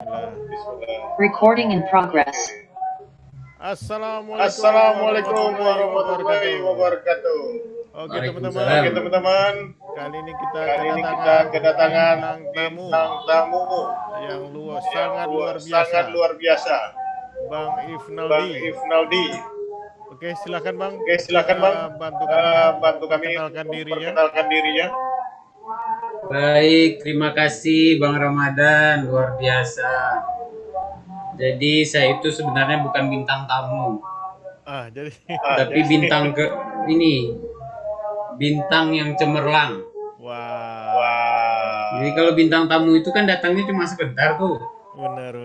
Bismillah. Recording in progress. Assalamualaikum warahmatullahi wabarakatuh. Oke teman-teman, kali ini kali ini kita kita kedatangan bintang tamu yang sangat luar biasa, Bang Bang Ifnaldi. Ifnaldi. Oke, silakan Bang. Oke, silakan Bang, bantu kami perkenalkan perkenalkan dirinya. Baik, terima kasih Bang Ramadan, luar biasa. Jadi saya itu sebenarnya bukan bintang tamu, Jadi tapi bintang bintang yang cemerlang. wah. Jadi kalau bintang tamu itu kan datangnya cuma sebentar tuh. Benar.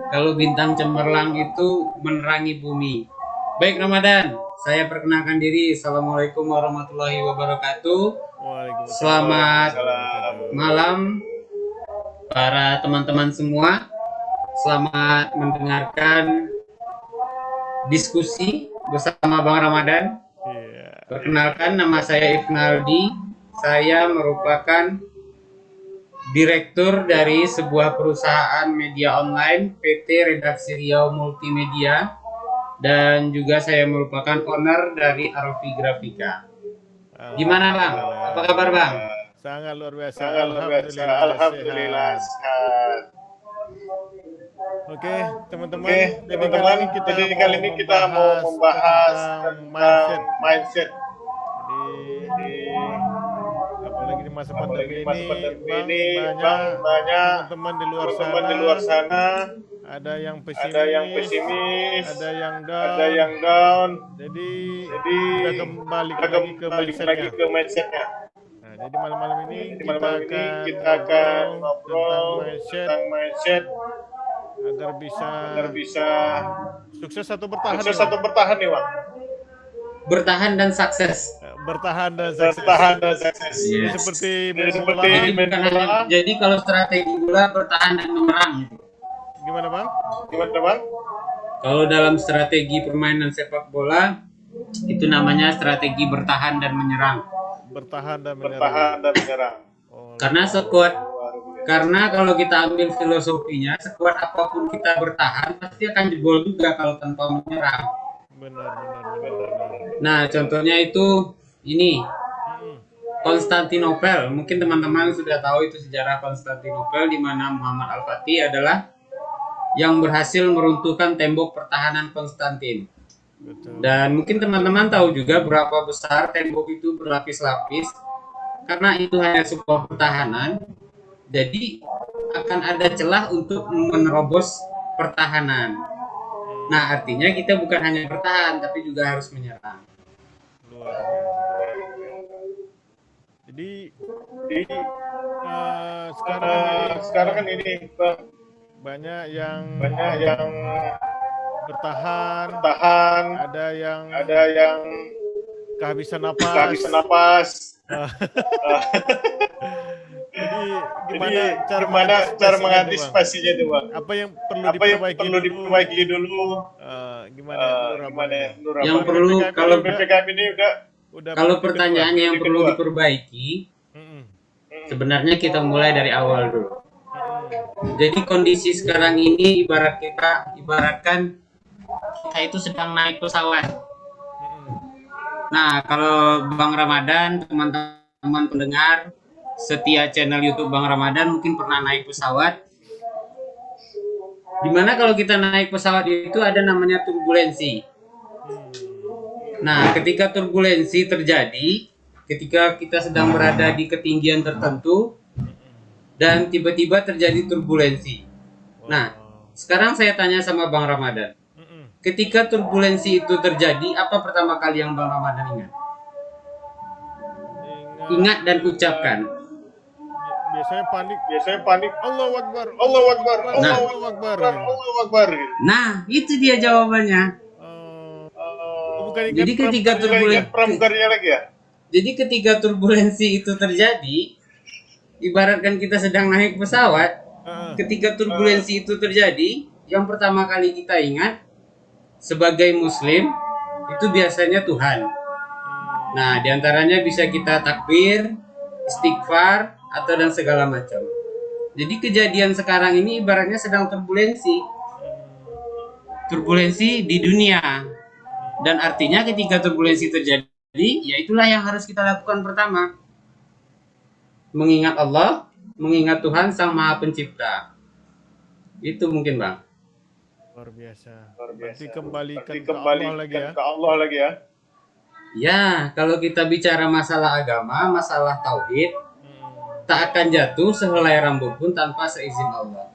Kalau bintang cemerlang itu menerangi bumi. Baik Ramadan, saya perkenalkan diri. Assalamualaikum warahmatullahi wabarakatuh. Waalaikumsalam. Selamat malam para teman-teman semua. Selamat mendengarkan diskusi bersama Bang Ramadan. Iya. Perkenalkan, nama saya Ifnaldi. Saya merupakan direktur dari sebuah perusahaan media online PT Redaksi Riau Multimedia, dan juga saya merupakan owner dari Arofi Grafika. Gimana Bang? Apa kabar Bang? Sangat luar biasa. Alhamdulillah sehat. Oke, teman-teman. Jadi kali ini kita mau membahas tentang mindset. Jadi apalagi di masa pandemi ini, banyak teman-teman di luar sana ada yang pesimis, ada yang down. Jadi kita kembali lagi ke mindsetnya. Nah, jadi malam ini kita akan ngobrol tentang mindset agar bisa sukses atau bertahan nih, Bang. Bertahan dan sukses. Yes. Seperti Jadi kalau strategi bola bertahan dan menyerang gitu. Gimana Bang? Kalau dalam strategi permainan sepak bola itu namanya strategi bertahan dan menyerang. Karena kalau kita ambil filosofinya, sekuat apapun kita bertahan pasti akan jebol juga kalau tanpa menyerang. Benar. Nah, contohnya itu ini Konstantinopel. Mungkin teman-teman sudah tahu itu sejarah Konstantinopel, di mana Muhammad Al-Fatih adalah yang berhasil meruntuhkan tembok pertahanan Konstantin. Betul. Dan mungkin teman-teman tahu juga berapa besar tembok itu berlapis-lapis. Karena itu hanya sebuah pertahanan, jadi akan ada celah untuk menerobos pertahanan. Nah, artinya kita bukan hanya bertahan, tapi juga harus menyerang. Luar biasa. Jadi sekarang kan ini banyak yang bertahan, ada yang kehabisan napas. Jadi gimana cara mengantisipasinya itu, Bang? Apa yang perlu diperbaiki dulu? Gimana Nur? Yang perlu kalau PPKM ini kalau pertanyaannya yang perlu diperbaiki, sebenarnya kita mulai dari awal dulu. Jadi kondisi sekarang ini ibaratkan kita itu sedang naik pesawat. Nah, kalau Bang Ramadan, teman-teman pendengar setia channel YouTube Bang Ramadan mungkin pernah naik pesawat. Dimana kalau kita naik pesawat itu ada namanya turbulensi. Nah, ketika turbulensi terjadi, ketika kita sedang berada di ketinggian tertentu dan tiba-tiba terjadi turbulensi. Nah, sekarang saya tanya sama Bang Ramadan. Ketika turbulensi itu terjadi, apa pertama kali yang Bang Ramadan ingat? Ingat dan ucapkan. Biasanya panik. Allahu Akbar. Nah, itu dia jawabannya. Jadi ketika turbulensi itu terjadi, ibaratkan kita sedang naik pesawat, ketika turbulensi itu terjadi, yang pertama kali kita ingat sebagai Muslim itu biasanya Tuhan. Nah, diantaranya bisa kita takbir, istighfar, atau dan segala macam. Jadi kejadian sekarang ini ibaratnya sedang turbulensi di dunia. Dan artinya ketika turbulensi terjadi, ya itulah yang harus kita lakukan pertama. Mengingat Allah, mengingat Tuhan Sang Maha Pencipta. Itu mungkin, Bang. Luar biasa. Luar biasa. Berarti kembalikan Berarti ke Allah lagi ya. ke Allah lagi ya. Ya, kalau kita bicara masalah agama, masalah tauhid, tak akan jatuh sehelai rambut pun tanpa seizin Allah.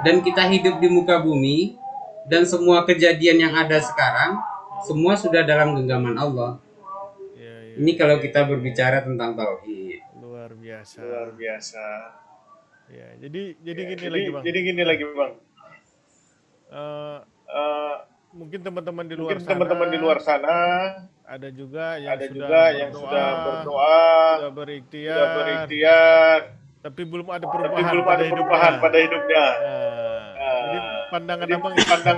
Dan kita hidup di muka bumi, dan semua kejadian yang ada sekarang, semua sudah dalam genggaman Allah. Ini kalau kita berbicara tentang tauhid. Luar biasa. Luar biasa. Ya, jadi gini lagi bang. Mungkin teman-teman di luar sana ada juga yang sudah berdoa, sudah berikhtiar, tapi belum ada perubahan pada hidupnya. Jadi pandangan abang seperti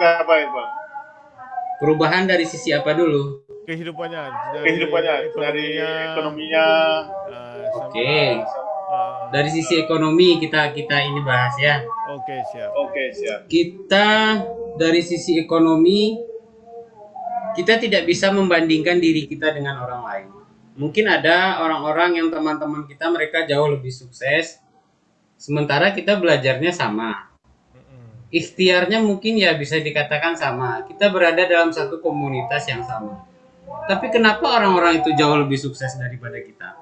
apa itu, bang? Perubahan dari sisi apa dulu? Kehidupannya dari ekonominya. Oke. Dari sisi ekonomi kita ini bahas ya. Oke, siap. Kita dari sisi ekonomi, kita tidak bisa membandingkan diri kita dengan orang lain. Mungkin ada orang-orang yang teman-teman kita mereka jauh lebih sukses, sementara kita belajarnya sama. Ikhtiarnya mungkin ya bisa dikatakan sama. Kita berada dalam satu komunitas yang sama. Tapi kenapa orang-orang itu jauh lebih sukses daripada kita?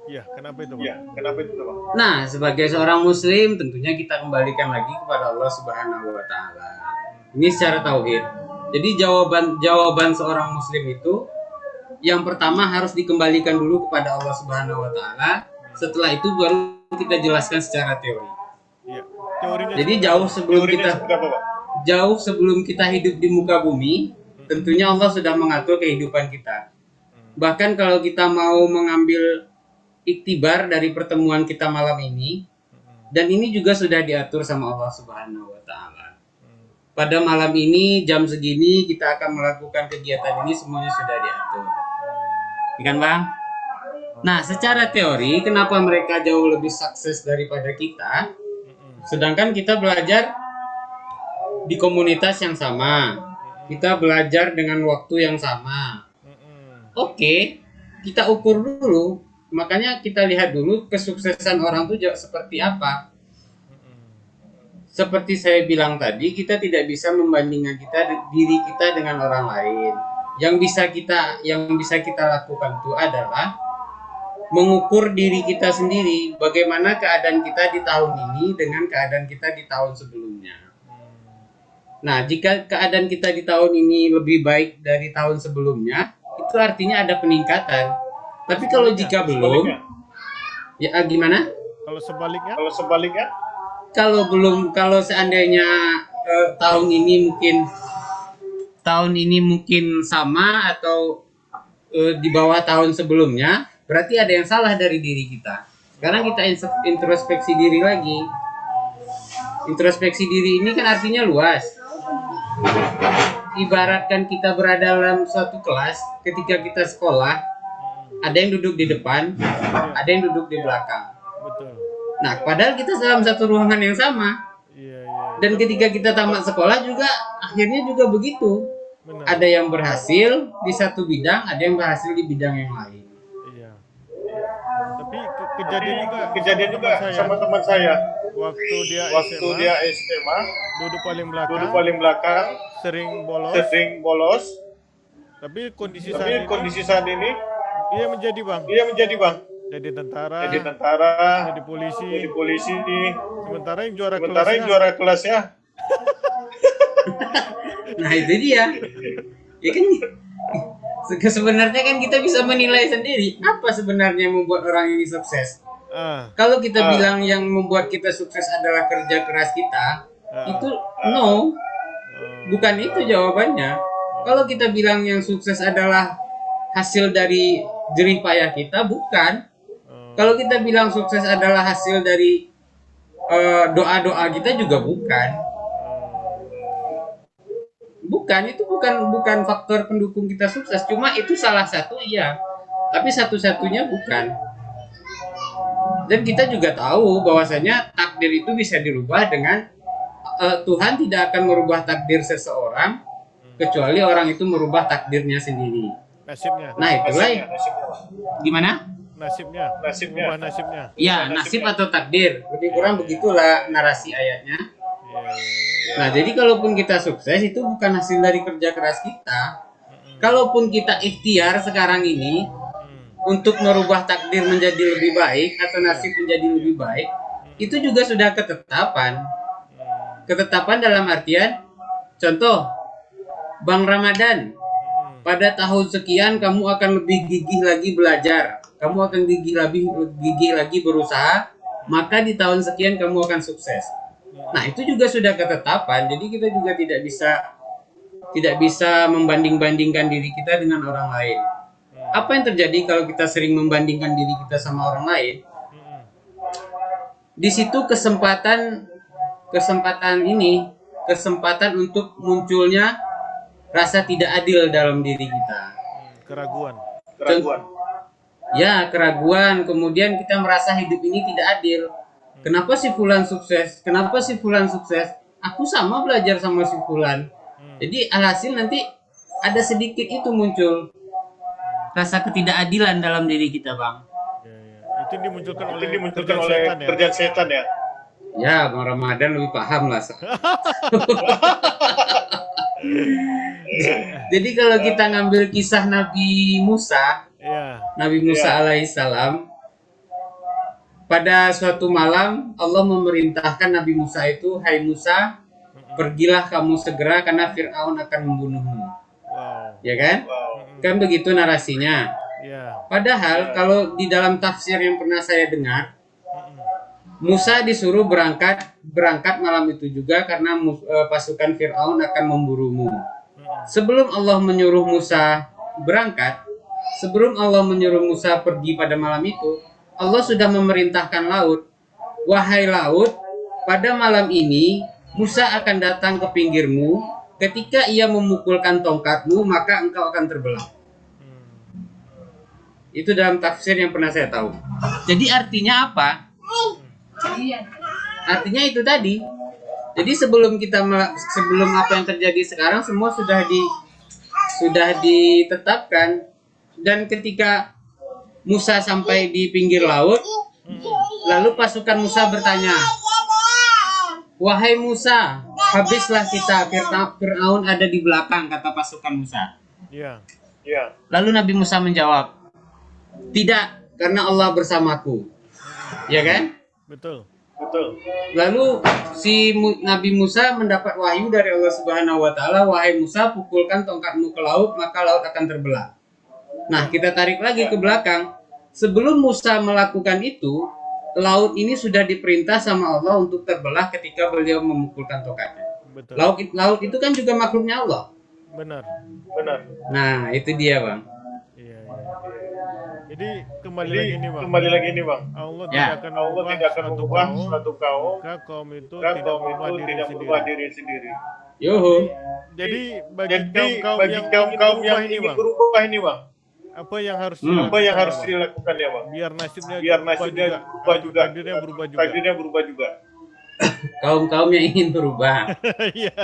Iya, kenapa itu, Bang? Nah, sebagai seorang muslim tentunya kita kembalikan lagi kepada Allah Subhanahu wa taala. Ini secara tauhid. Jadi jawaban seorang muslim itu yang pertama harus dikembalikan dulu kepada Allah Subhanahu wa taala. Setelah itu baru kita jelaskan secara teori. Iya. Teorinya. Jadi jauh sebelum kita hidup di muka bumi, tentunya Allah sudah mengatur kehidupan kita. Bahkan kalau kita mau mengambil iktibar dari pertemuan kita malam ini, dan ini juga sudah diatur sama Allah Subhanahu wa taala. Pada malam ini jam segini kita akan melakukan kegiatan ini, semuanya sudah diatur. Kan, Bang? Nah, secara teori kenapa mereka jauh lebih sukses daripada kita? Sedangkan kita belajar di komunitas yang sama. Kita belajar dengan waktu yang sama. Oke, kita ukur dulu. Makanya kita lihat dulu kesuksesan orang itu seperti apa. Seperti saya bilang tadi, kita tidak bisa membandingkan diri kita dengan orang lain. Yang bisa kita lakukan itu adalah mengukur diri kita sendiri, bagaimana keadaan kita di tahun ini dengan keadaan kita di tahun sebelumnya. Nah, jika keadaan kita di tahun ini lebih baik dari tahun sebelumnya, itu artinya ada peningkatan. Tapi kalau jika belum, ya gimana? Kalau sebaliknya? Kalau seandainya tahun ini mungkin sama atau di bawah tahun sebelumnya, berarti ada yang salah dari diri kita. Sekarang kita introspeksi diri lagi. Introspeksi diri ini kan artinya luas. Ibaratkan kita berada dalam suatu kelas, ketika kita sekolah, ada yang duduk di depan, ada yang duduk di belakang. Betul. Nah, padahal kita dalam satu ruangan yang sama. Iya. Dan ketika kita tamat sekolah juga, akhirnya juga begitu. Benar. Ada yang berhasil di satu bidang, ada yang berhasil di bidang yang lain. Iya. Tapi kejadian juga sama teman saya. Waktu dia SMA, duduk paling belakang, sering bolos. Tapi kondisi saat ini dia menjadi bang. Jadi tentara, jadi polisi. Sementara yang juara kelasnya. Nah, itu dia. Ya kan, sebenarnya kan kita bisa menilai sendiri apa sebenarnya yang membuat orang ini sukses. Kalau kita bilang yang membuat kita sukses adalah kerja keras kita, itu no, bukan itu jawabannya. Kalau kita bilang yang sukses adalah hasil dari jerih payah kita, bukan. Kalau kita bilang sukses adalah hasil dari doa-doa kita, juga bukan. Itu bukan faktor pendukung kita sukses. Cuma itu salah satu, iya. Tapi satu-satunya bukan. Dan kita juga tahu bahwasanya takdir itu bisa dirubah dengan Tuhan tidak akan merubah takdir seseorang kecuali orang itu merubah takdirnya sendiri. Nasibnya. Nah, itulah gimana? Nasibnya. Merubah nasibnya. Ya, nasib atau takdir. Lebih kurang begitulah narasi ayatnya. Nah, jadi kalaupun kita sukses itu bukan hasil dari kerja keras kita. Kalaupun kita ikhtiar sekarang ini untuk merubah takdir menjadi lebih baik atau nasib menjadi lebih baik, itu juga sudah ketetapan. Ketetapan dalam artian, contoh, Bang Ramadan, pada tahun sekian kamu akan lebih gigih lagi belajar, kamu akan gigih lagi berusaha, maka di tahun sekian kamu akan sukses. Nah, itu juga sudah ketetapan, jadi kita juga tidak bisa membanding-bandingkan diri kita dengan orang lain. Apa yang terjadi kalau kita sering membandingkan diri kita sama orang lain? Di situ kesempatan untuk munculnya rasa tidak adil dalam diri kita. Keraguan. Ya, keraguan. Kemudian kita merasa hidup ini tidak adil. Kenapa si Fulan sukses? Aku sama belajar sama si Fulan. Jadi alhasil nanti ada sedikit itu muncul rasa ketidakadilan dalam diri kita, Bang. Itu dimunculkan oleh kerjaan setan ya. Ya, Bang Ramadan lebih paham lah. Jadi kalau kita ngambil kisah Nabi Musa, alaihissalam, pada suatu malam Allah memerintahkan Nabi Musa itu, hai Musa, pergilah kamu segera karena Fir'aun akan membunuhmu. Ya kan? Kan begitu narasinya. Padahal kalau di dalam tafsir yang pernah saya dengar, Musa disuruh berangkat malam itu juga karena pasukan Fir'aun akan memburumu. Sebelum Allah menyuruh Musa berangkat, sebelum Allah menyuruh Musa pergi pada malam itu, Allah sudah memerintahkan laut, wahai laut, pada malam ini Musa akan datang ke pinggirmu. Ketika ia memukulkan tongkatmu, maka engkau akan terbelah. Itu dalam tafsir yang pernah saya tahu. Jadi artinya apa? Artinya itu tadi. Jadi sebelum apa yang terjadi sekarang semua sudah ditetapkan. Dan ketika Musa sampai di pinggir laut, lalu pasukan Musa bertanya, wahai Musa, habislah kita, Fir'aun ada di belakang, kata pasukan Musa. Lalu Nabi Musa menjawab, tidak, karena Allah bersamaku. Ya kan? Betul. Lalu si Nabi Musa mendapat wahyu dari Allah Subhanahu wa taala, wahai Musa, pukulkan tongkatmu ke laut, maka laut akan terbelah. Nah, kita tarik lagi ke belakang. Sebelum Musa melakukan itu, laut ini sudah diperintah sama Allah untuk terbelah ketika beliau memukulkan tongkatnya. Betul. Laut itu kan juga makhluknya Allah. Benar. Nah, itu dia, Bang. Iya. Jadi kembali lagi ini, Bang. Allah tidak akan mengubah suatu kaum, maka kaum itu tidak merubah diri sendiri. Yoho. Jadi bagi kaum yang ingin berubah ini, Bang, apa yang harus dilakukan ya, Bang? Biar nasibnya berubah juga, takdirnya berubah juga. Kaum-kaum yang ingin berubah. Iya.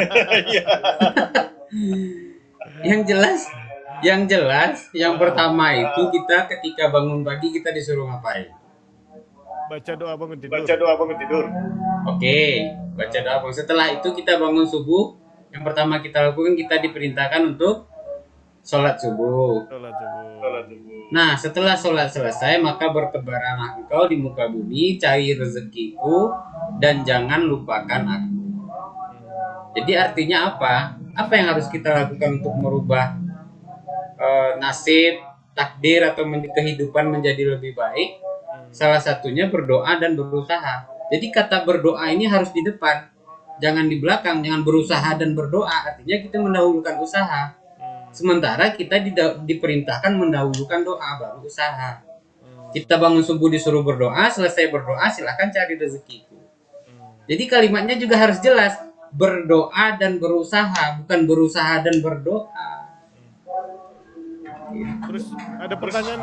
Yang jelas, yang pertama itu kita ketika bangun pagi kita disuruh ngapain? Baca doa bangun tidur. Oke, baca doa bangun. Setelah itu kita bangun subuh, yang pertama kita lakukan, kita diperintahkan untuk sholat subuh. Nah, setelah sholat selesai, maka bertebaranlah engkau di muka bumi, cari rezekiku, dan jangan lupakan aku. Jadi artinya apa? Apa yang harus kita lakukan untuk merubah nasib, takdir, atau kehidupan menjadi lebih baik? Salah satunya berdoa dan berusaha. Jadi kata berdoa ini harus di depan, jangan di belakang. Jangan berusaha dan berdoa, artinya kita mendahulukan usaha. Sementara kita diperintahkan mendahulukan doa baru usaha. Kita bangun subuh disuruh berdoa, selesai berdoa silakan cari rezekiku. Jadi kalimatnya juga harus jelas, berdoa dan berusaha, bukan berusaha dan berdoa. Terus ada pertanyaan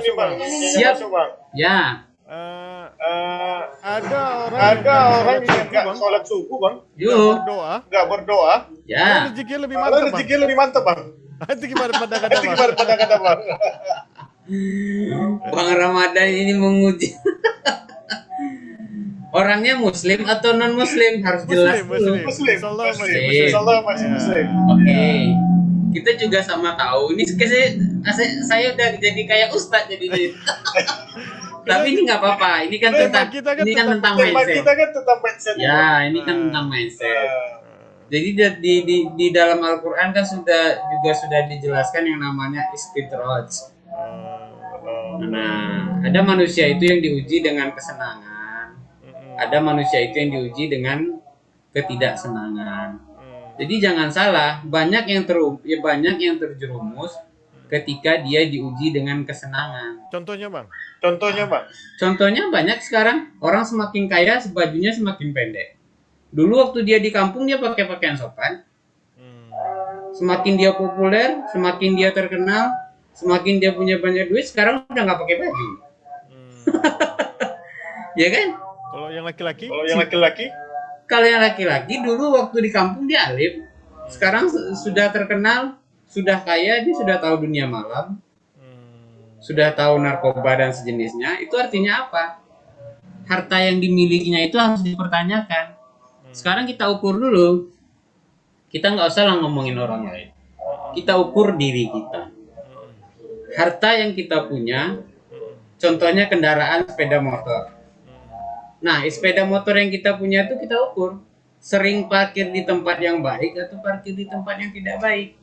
nih, Bang. Siap, Bang. Ya. Ada Ada orang yang nggak Bang. sholat subuh, Bang. Yuk. Nggak berdoa. Ya. Rezeki lebih Malah mantap, Bang. rezeki lebih mantap, Bang. Itu gimana pandangan Itu gimana kata Bang? Bang Ramadan ini menguji. Orangnya muslim atau non muslim harus jelas dulu. Muslim. Insyaallah masih Muslim. muslim. Insyaallah masih muslim. Oke. Kita juga sama tahu. Ini saya udah jadi kayak ustadz jadi. Tapi ini nggak apa-apa. Ini kan tentang ini kan tentang Tema mindset. kita kan tentang mindset. Ya, ini kan tentang mindset. Jadi di dalam Al-Qur'an kan sudah dijelaskan yang namanya istidraj. Nah, ada manusia itu yang diuji dengan kesenangan. Ada manusia itu yang diuji dengan ketidaksenangan. Jadi jangan salah, banyak yang terjerumus ketika dia diuji dengan kesenangan. Contohnya, Bang. Contohnya banyak sekarang, orang semakin kaya, bajunya semakin pendek. Dulu waktu dia di kampung dia pakai pakaian sopan. Semakin dia populer, semakin dia terkenal, semakin dia punya banyak duit, sekarang udah nggak pakai baju. Ya kan? Kalau yang laki-laki? Kalau yang laki-laki dulu waktu di kampung dia alim. Sekarang sudah terkenal, sudah kaya, dia sudah tahu dunia malam. Sudah tahu narkoba dan sejenisnya. Itu artinya apa? Harta yang dimilikinya itu harus dipertanyakan. Sekarang kita ukur dulu. Kita nggak usah lah ngomongin orang lain. Kita ukur diri kita. Harta yang kita punya, contohnya kendaraan sepeda motor. Nah, sepeda motor yang kita punya itu kita ukur. Sering parkir di tempat yang baik atau parkir di tempat yang tidak baik.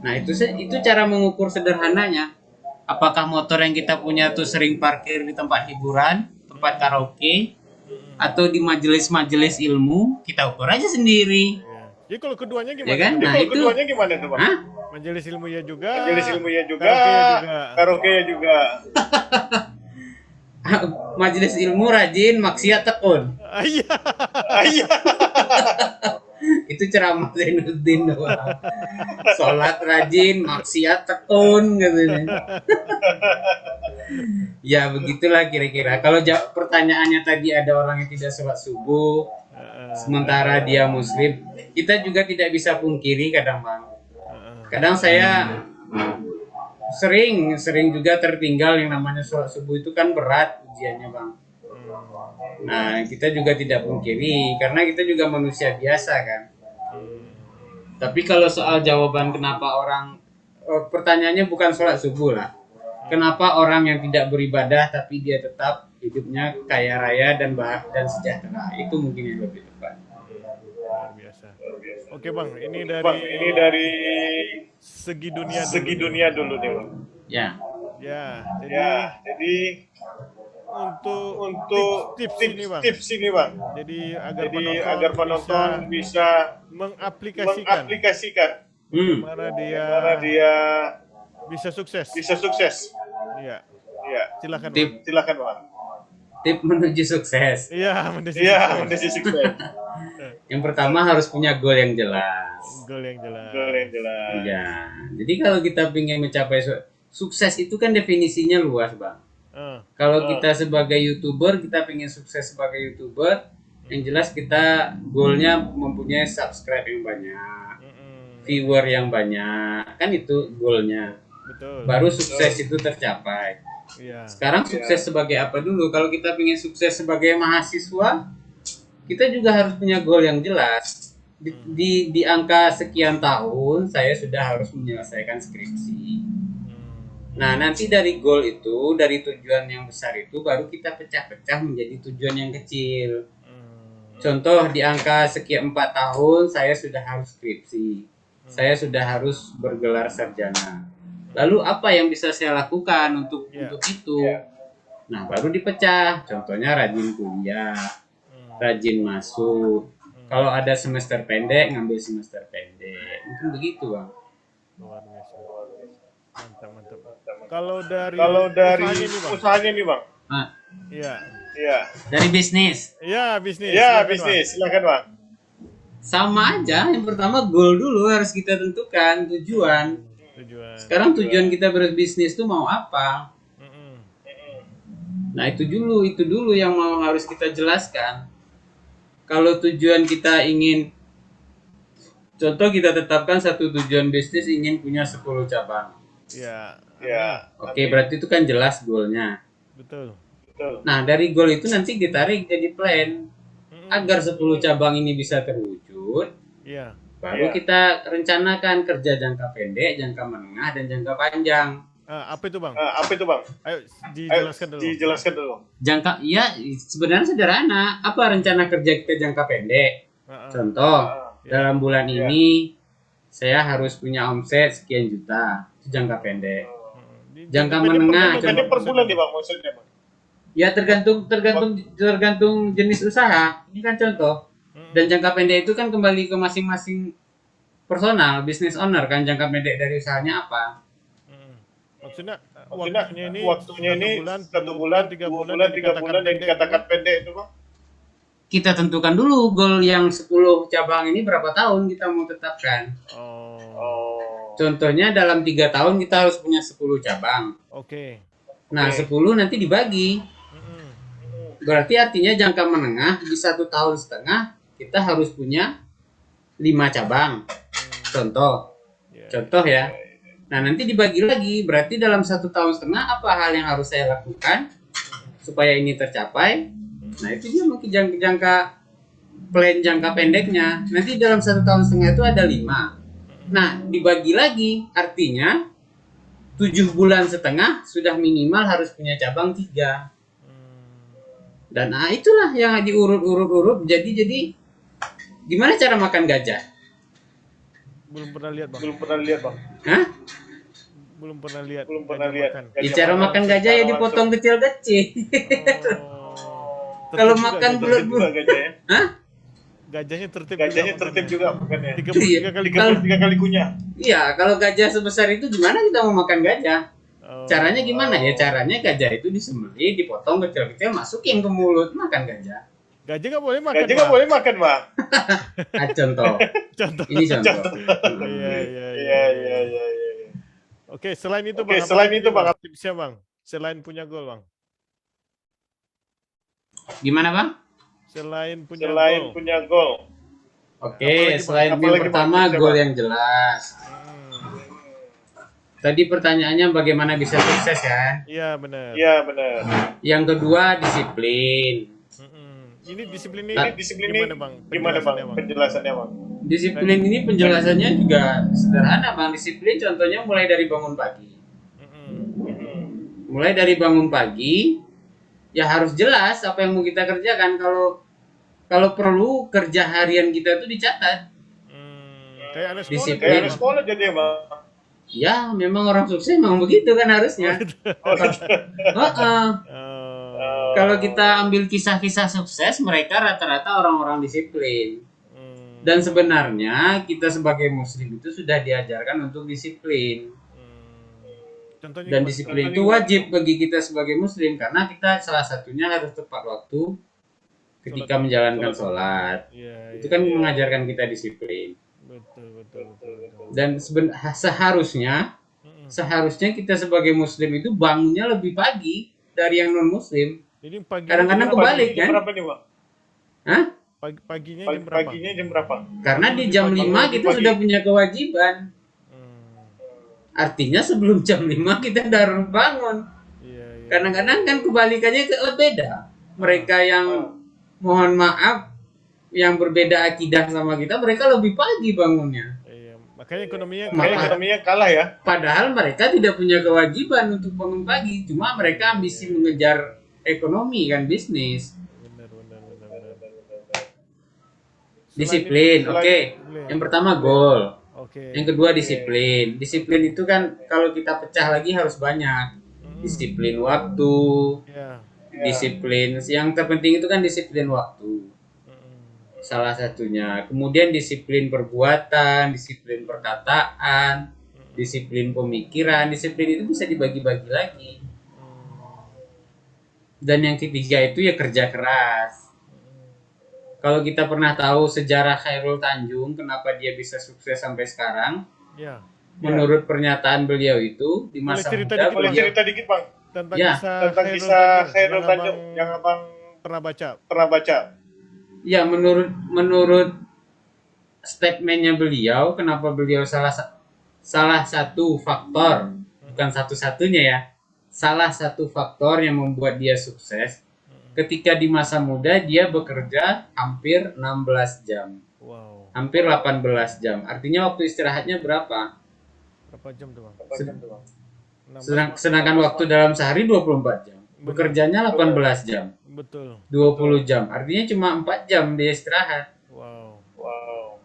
Nah, itu cara mengukur sederhananya. Apakah motor yang kita punya itu sering parkir di tempat hiburan, tempat karaoke, atau di majelis-majelis ilmu, kita ukur aja sendiri. Jadi kalau keduanya gimana? Ya kan? Nah, Kalau itu keduanya gimana tuh, Bang? Hah? Majelis ilmu ya juga. Karaoke juga. Majelis ilmu rajin, maksiat tekun. Iya. Itu ceramah Zainuddin doang. Sholat rajin, maksiat tekun gitu. Ya begitulah kira-kira. Kalau pertanyaannya tadi ada orang yang tidak sholat subuh, sementara dia muslim, kita juga tidak bisa pungkiri kadang, Bang. Kadang saya sering juga tertinggal yang namanya sholat subuh itu kan berat ujiannya, Bang. Nah, kita juga tidak pungkiri karena kita juga manusia biasa kan. Tapi kalau soal jawaban kenapa orang pertanyaannya bukan sholat subuh lah. Kenapa orang yang tidak beribadah tapi dia tetap hidupnya kaya raya dan sejahtera? Itu mungkin yang lebih tepat. Luar biasa. Oke, Bang, ini dari segi dunia dulu deh, Bang. Ya. Jadi untuk tips ini, Bang. Jadi agar penonton bisa mengaplikasikan mana dia bisa sukses. Iya. Silakan, Bang. Tip menuju sukses. Iya, menuju sukses. Yang pertama harus punya goal yang jelas. Ya. Jadi kalau kita ingin mencapai sukses itu kan definisinya luas, Bang. Kalau kita sebagai YouTuber, kita pengen sukses sebagai YouTuber, yang jelas kita goalnya mempunyai subscribe yang banyak, viewer yang banyak, kan itu goalnya. Betul. Baru sukses itu tercapai. Iya. Sekarang sukses sebagai apa dulu? Kalau kita pengen sukses sebagai mahasiswa, kita juga harus punya goal yang jelas. Di angka sekian tahun, saya sudah harus menyelesaikan skripsi. Nah, nanti dari goal itu, dari tujuan yang besar itu, baru kita pecah-pecah menjadi tujuan yang kecil. Contoh, di angka sekian 4 tahun, saya sudah harus skripsi. Saya sudah harus bergelar sarjana. Lalu apa yang bisa saya lakukan untuk itu? Nah, baru dipecah. Contohnya rajin kuliah, rajin masuk. Kalau ada semester pendek, ngambil semester pendek. Mungkin begitu, Bang. Luar biasa. Mantap. Kalau dari usahanya nih, Bang. Iya. Dari bisnis. Iya, bisnis. Silakan, Bang. Sama aja. Yang pertama goal dulu harus kita tentukan, tujuan. Sekarang tujuan kita berbisnis itu mau apa? Nah, itu dulu yang harus kita jelaskan. Kalau tujuan kita ingin, contoh kita tetapkan satu tujuan bisnis ingin punya 10 cabang. Ya. Oke, berarti itu kan jelas goalnya. Betul. Nah, dari goal itu nanti ditarik jadi plan. Agar 10 cabang ini bisa terwujud, baru kita rencanakan kerja jangka pendek, jangka menengah, dan jangka panjang. Apa itu bang? Ayo dijelaskan dulu. Ya sebenarnya sederhana. Apa rencana kerja kita jangka pendek? Contoh, dalam bulan ini saya harus punya omset sekian juta, itu jangka pendek. Jangka menengah, Pendek per bulan nih bang maksudnya bang? Ya tergantung jenis usaha. Ini kan contoh. Dan jangka pendek itu kan kembali ke masing-masing personal, business owner kan, jangka pendek dari usahanya apa. Maksudnya waktunya ini 1 bulan, 3 bulan yang dikatakan pendek itu bang? Kita tentukan dulu goal yang 10 cabang ini berapa tahun kita mau tetapkan. Contohnya dalam 3 tahun kita harus punya 10 cabang. Oke. Nah 10 nanti dibagi. Berarti artinya jangka menengah di 1,5 tahun kita harus punya 5 cabang. Contoh ya. Nah nanti dibagi lagi. Berarti dalam 1,5 tahun apa hal yang harus saya lakukan supaya ini tercapai. Nah itu dia mungkin plan jangka pendeknya. Nanti dalam 1,5 tahun itu ada 5. Nah dibagi lagi artinya 7,5 bulan sudah minimal harus punya cabang 3. Dan itulah yang diurut-urut. Jadi gimana cara makan gajah? Belum pernah lihat bang. Hah? Belum pernah lihat. Ya, cara makan gajah ya dipotong kecil-kecil. Kalau makan bulat-bulat, hah? Gajahnya tertib juga makannya. 3 kali kunyah. Iya, kalau gajah sebesar itu gimana kita mau makan gajah? Caranya gimana ya? Caranya gajah itu disembelih, dipotong kecil-kecil, masukin ke mulut, makan gajah. Gajah nggak boleh makan. Bang. Contoh. Ini contoh. Iya. Oke, selain itu bang. Tipsnya bang. Selain punya goal bang. Gimana bang? Selain punya goal. Oke, selain yang pertama goal yang jelas. Tadi pertanyaannya bagaimana bisa sukses kan? Iya benar. Yang kedua disiplin. Ini disiplin gimana bang? Penjelasannya bang? Disiplin ini penjelasannya juga sederhana bang. Disiplin contohnya mulai dari bangun pagi. Mulai dari bangun pagi, ya harus jelas apa yang mau kita kerjakan. Kalau perlu kerja harian kita itu dicatat. Kayak anak sekolah. Disiplin. Sekolah jadi bang. Ya, memang orang sukses memang begitu kan harusnya. Kalau kita ambil kisah-kisah sukses, mereka rata-rata orang-orang disiplin. Dan sebenarnya kita sebagai muslim itu sudah diajarkan untuk disiplin. Dan disiplin itu wajib bagi kita sebagai muslim karena kita salah satunya harus tepat waktu ketika menjalankan sholat. Itu kan mengajarkan kita disiplin. Betul. Dan seharusnya kita sebagai muslim itu bangunnya lebih pagi dari yang non muslim. Kadang-kadang kebalik kan? Berapa nih bang? Hah? Paginya jam berapa? Karena di jam 5 kita sudah punya kewajiban. Artinya sebelum jam 5 kita udah harus bangun. Kadang-kadang kan kebalikannya beda. Mereka yang mohon maaf yang berbeda akidah sama kita, mereka lebih pagi bangunnya. Makanya ekonominya kalah ya. Padahal mereka tidak punya kewajiban untuk bangun pagi, cuma mereka ambisi mengejar ekonomi kan, bisnis. Benar. Disiplin, oke. Yang pertama goal. Yang kedua disiplin. Disiplin itu kan kalau kita pecah lagi harus banyak. Disiplin waktu. Disiplin yang terpenting itu kan disiplin waktu. Salah satunya. Kemudian disiplin perbuatan, disiplin perkataan, disiplin pemikiran. Disiplin itu bisa dibagi-bagi lagi. Dan yang ketiga itu ya kerja keras. Kalau kita pernah tahu sejarah Khairul Tanjung, kenapa dia bisa sukses sampai sekarang? Menurut pernyataan beliau itu di masa muda. Boleh cerita dikit bang? tentang Ya. kisah Khairul Khairul Tanjung yang abang pernah baca. Ya, menurut statementnya beliau, kenapa beliau salah satu faktor, bukan satu-satunya ya, salah satu faktor yang membuat dia sukses, ketika di masa muda dia bekerja hampir 16 jam, Wow. hampir 18 jam. Artinya waktu istirahatnya berapa? Berapa jam tuh, Bang? Sedangkan waktu dalam sehari 24 jam. Bekerjanya 18 jam. Betul. 20 jam. Artinya cuma 4 jam dia istirahat. Wow.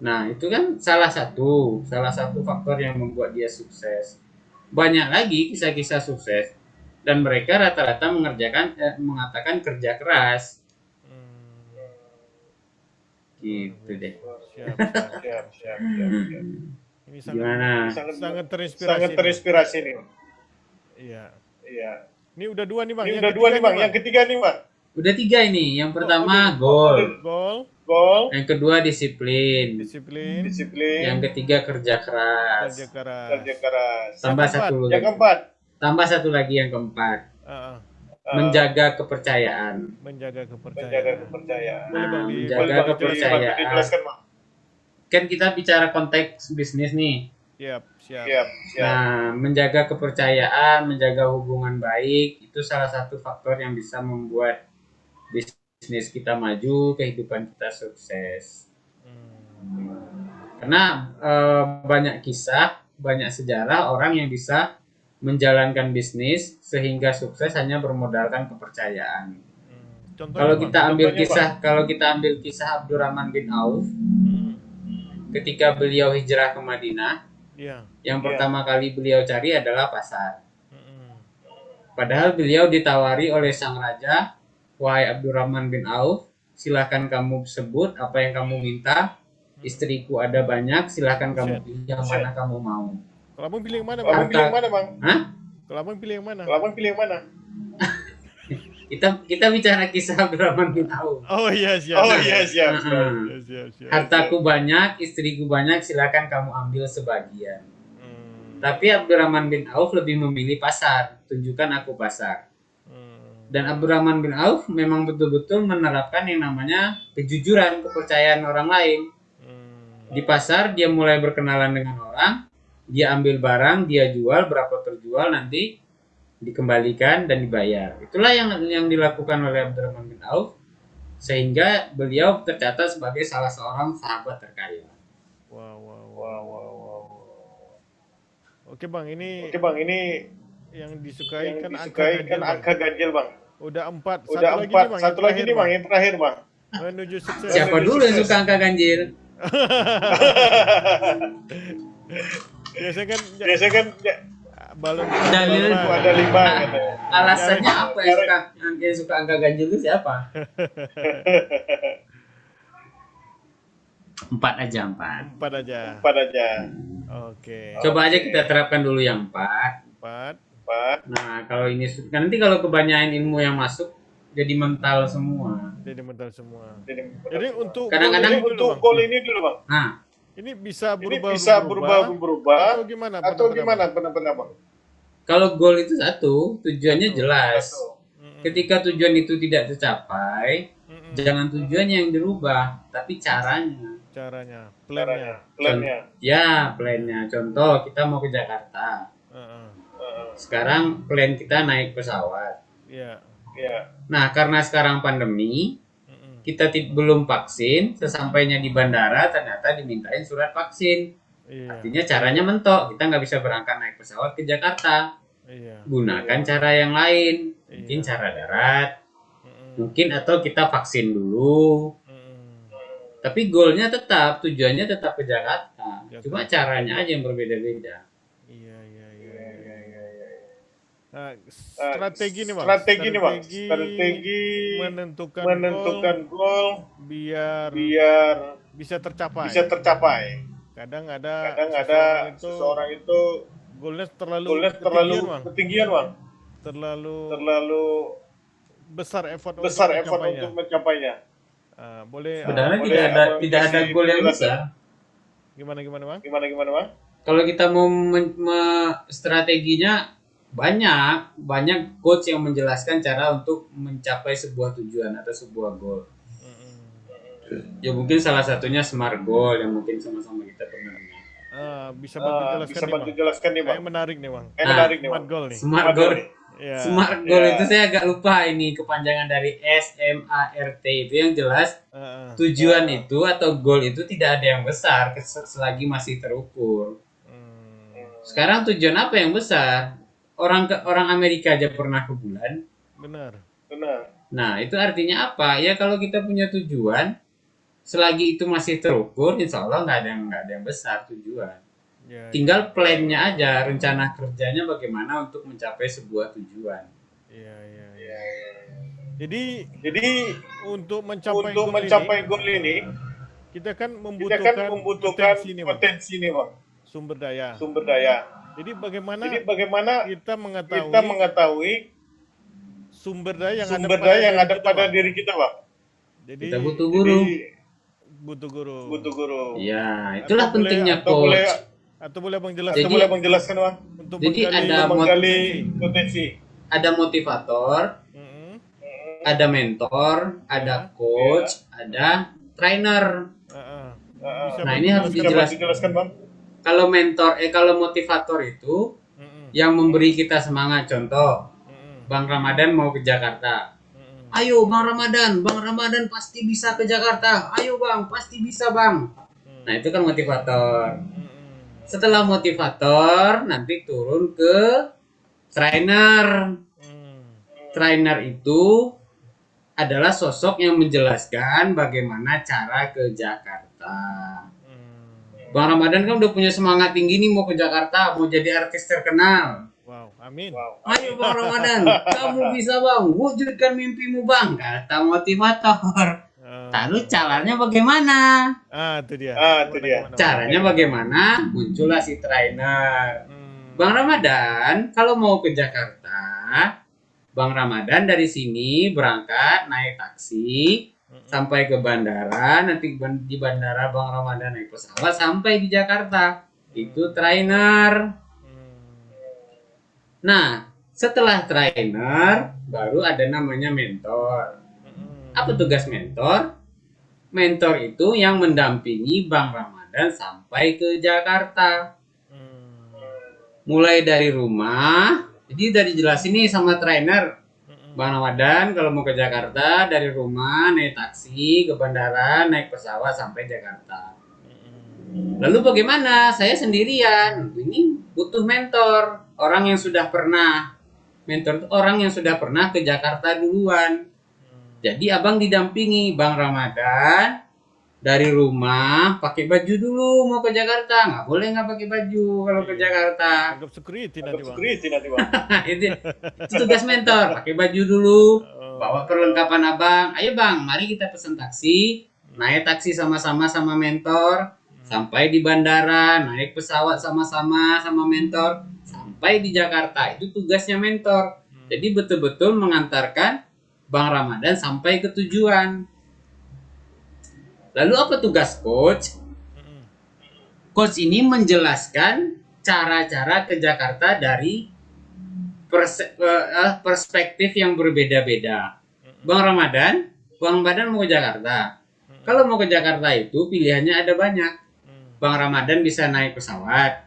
Nah, itu kan salah satu faktor yang membuat dia sukses. Banyak lagi kisah-kisah sukses dan mereka rata-rata mengatakan kerja keras. Gitu deh. Siap. Ini Gimana? sangat Sangat terinspirasi nih. Iya. Ini Udah dua nih, Bang. udah dua nih bang, yang ketiga nih bang. Udah 3 ini. Yang pertama goal. Goal. Yang kedua disiplin. Disiplin. Yang ketiga kerja keras. Kerja keras. Tambah satu lagi. Yang keempat. Tambah satu lagi yang keempat. Menjaga kepercayaan. Menjaga kepercayaan. Nah, Bang, menjaga kepercayaan. Dijelaskan bang. Kan kita bicara konteks bisnis nih. Siap. Nah, menjaga kepercayaan, menjaga hubungan baik itu salah satu faktor yang bisa membuat bisnis kita maju, kehidupan kita sukses. Karena banyak kisah, banyak sejarah orang yang bisa menjalankan bisnis sehingga sukses hanya bermodalkan kepercayaan. Kalau kita ambil kisah Abdurrahman bin Auf, ketika beliau hijrah ke Madinah, yang pertama kali beliau cari adalah pasar. Padahal beliau ditawari oleh sang raja, wahai Abdurrahman bin Auf, silahkan kamu sebut apa yang kamu minta. Istriku ada banyak, silahkan kamu pilih yang mana kamu mau. Kalau abang pilih yang mana, Bang? Hah? Kalau abang pilih yang mana? Kita bicara kisah Abdurrahman bin Auf. Oh iya, siap. Hartaku banyak, istriku banyak, silakan kamu ambil sebagian. Tapi Abdurrahman bin Auf lebih memilih pasar. Tunjukkan aku pasar. Dan Abdurrahman bin Auf memang betul-betul menerapkan yang namanya kejujuran, kepercayaan orang lain. Di pasar dia mulai berkenalan dengan orang, dia ambil barang, dia jual, berapa terjual nanti dikembalikan dan dibayar. Itulah yang dilakukan oleh Abdurrahman bin Auf sehingga beliau tercatat sebagai salah seorang sahabat terkaya. Wow. Oke bang, ini yang disukai kan angka ganjil bang. Udah 4. Satu lagi nih bang, yang terakhir bang. Menuju sukses. Siapa dulu yang suka angka ganjil? Biasanya kan balon dalil ada 5 katanya. Alasannya apa yang suka angka ganjil itu siapa? 4 aja. Oke. Coba aja kita terapkan dulu yang 4. Nah, kalau ini nanti kalau kebanyakan ilmu yang masuk jadi mental semua. Jadi untuk kadang-kadang goal ini dulu bang. Nah, ini bisa berubah atau gimana pendapat abang? Kalau goal itu satu, tujuannya jelas. Ketika tujuan itu tidak tercapai, jangan tujuannya yang dirubah, tapi caranya. Plannya. Ya, plannya. Contoh, kita mau ke Jakarta. Sekarang plan kita naik pesawat. Nah, karena sekarang pandemi, kita belum vaksin, sesampainya di bandara ternyata dimintain surat vaksin. Artinya caranya mentok, kita nggak bisa berangkat naik pesawat ke Jakarta. Gunakan cara yang lain, mungkin cara darat, mungkin atau kita vaksin dulu. Tapi goalnya tetap, tujuannya tetap ke Jakarta. Cuma caranya aja yang berbeda-beda. Strategi nih bang. Strategi menentukan goal biar bisa tercapai. Kadang ada seseorang itu goalnya terlalu ketinggian bang. Terlalu besar effort untuk mencapainya. Sebenarnya tidak ada goal yang besar. Gimana bang? Kalau kita mau strateginya banyak coach yang menjelaskan cara untuk mencapai sebuah tujuan atau sebuah goal. Ya mungkin salah satunya SMART goal yang mungkin sama-sama kita pernah dengar. Bisa bantu jelaskan nih, Bang. Kayak menarik nih, Bang. Smart goal nih. Smart goal. Ya. Smart goal itu saya agak lupa ini kepanjangan dari SMART itu yang jelas tujuan itu atau goal itu tidak ada yang besar selagi masih terukur. Sekarang tujuan apa yang besar? Orang Amerika aja pernah ke bulan. Benar. Nah, itu artinya apa? Ya kalau kita punya tujuan, selagi itu masih terukur, insya Allah nggak ada yang besar tujuan. Tinggal plan-nya aja, rencana kerjanya bagaimana untuk mencapai sebuah tujuan. Iya. Jadi untuk mencapai goal ini, kita kan membutuhkan potensi nih, Bang. Sumber daya. Jadi bagaimana kita mengetahui sumber daya yang ada pada diri kita, Bang? Jadi kita butuh guru. Ya, itulah pentingnya coach. Atau boleh Bang jelaskan, Bang? Untuk jadi ada potensi. Ada motivator, ada mentor, ada coach, ada trainer. Nah, ini harus dijelaskan, Bang. Kalau motivator itu yang memberi kita semangat. Contoh, Bang Ramadan mau ke Jakarta. Ayo Bang Ramadan pasti bisa ke Jakarta. Ayo Bang, pasti bisa Bang. Nah, itu kan motivator. Setelah motivator, nanti turun ke trainer. Trainer itu adalah sosok yang menjelaskan bagaimana cara ke Jakarta. Bang Ramadan kan udah punya semangat tinggi nih mau ke Jakarta, mau jadi artis terkenal. Wow, amin. Ayo Bang Ramadan, kamu bisa Bang, wujudkan mimpimu Bang, kata motivator. Lalu caranya bagaimana? Itu dia. Caranya bagaimana? Muncullah si trainer. Bang Ramadan, kalau mau ke Jakarta, Bang Ramadan dari sini berangkat naik taksi sampai ke bandara, nanti di bandara Bang Ramadan naik pesawat sampai di Jakarta. Itu trainer. Nah, setelah trainer baru ada namanya mentor. Apa tugas mentor? Mentor itu yang mendampingi Bang Ramadan sampai ke Jakarta. Mulai dari rumah, jadi udah dijelasin nih sama trainer. Bang Ramadan kalau mau ke Jakarta dari rumah naik taksi ke bandara, naik pesawat sampai Jakarta. Lalu bagaimana? Saya sendirian. Ini butuh mentor, orang yang sudah pernah. Mentor itu orang yang sudah pernah ke Jakarta duluan. Jadi abang didampingi Bang Ramadan dari rumah pakai baju dulu mau ke Jakarta. Nggak boleh nggak pakai baju kalau ke Jakarta. Anggap security nanti Bang. itu tugas mentor. Pakai baju dulu, bawa perlengkapan abang. Ayo Bang, mari kita pesan taksi. Naik taksi sama-sama sama mentor. Sampai di bandara, naik pesawat sama-sama sama mentor. Sampai di Jakarta. Itu tugasnya mentor. Jadi betul-betul mengantarkan Bang Ramadan sampai ke tujuan. Lalu apa tugas coach? Coach ini menjelaskan cara-cara ke Jakarta dari perspektif yang berbeda-beda. Bang Ramadan mau ke Jakarta. Kalau mau ke Jakarta itu pilihannya ada banyak. Bang Ramadan bisa naik pesawat.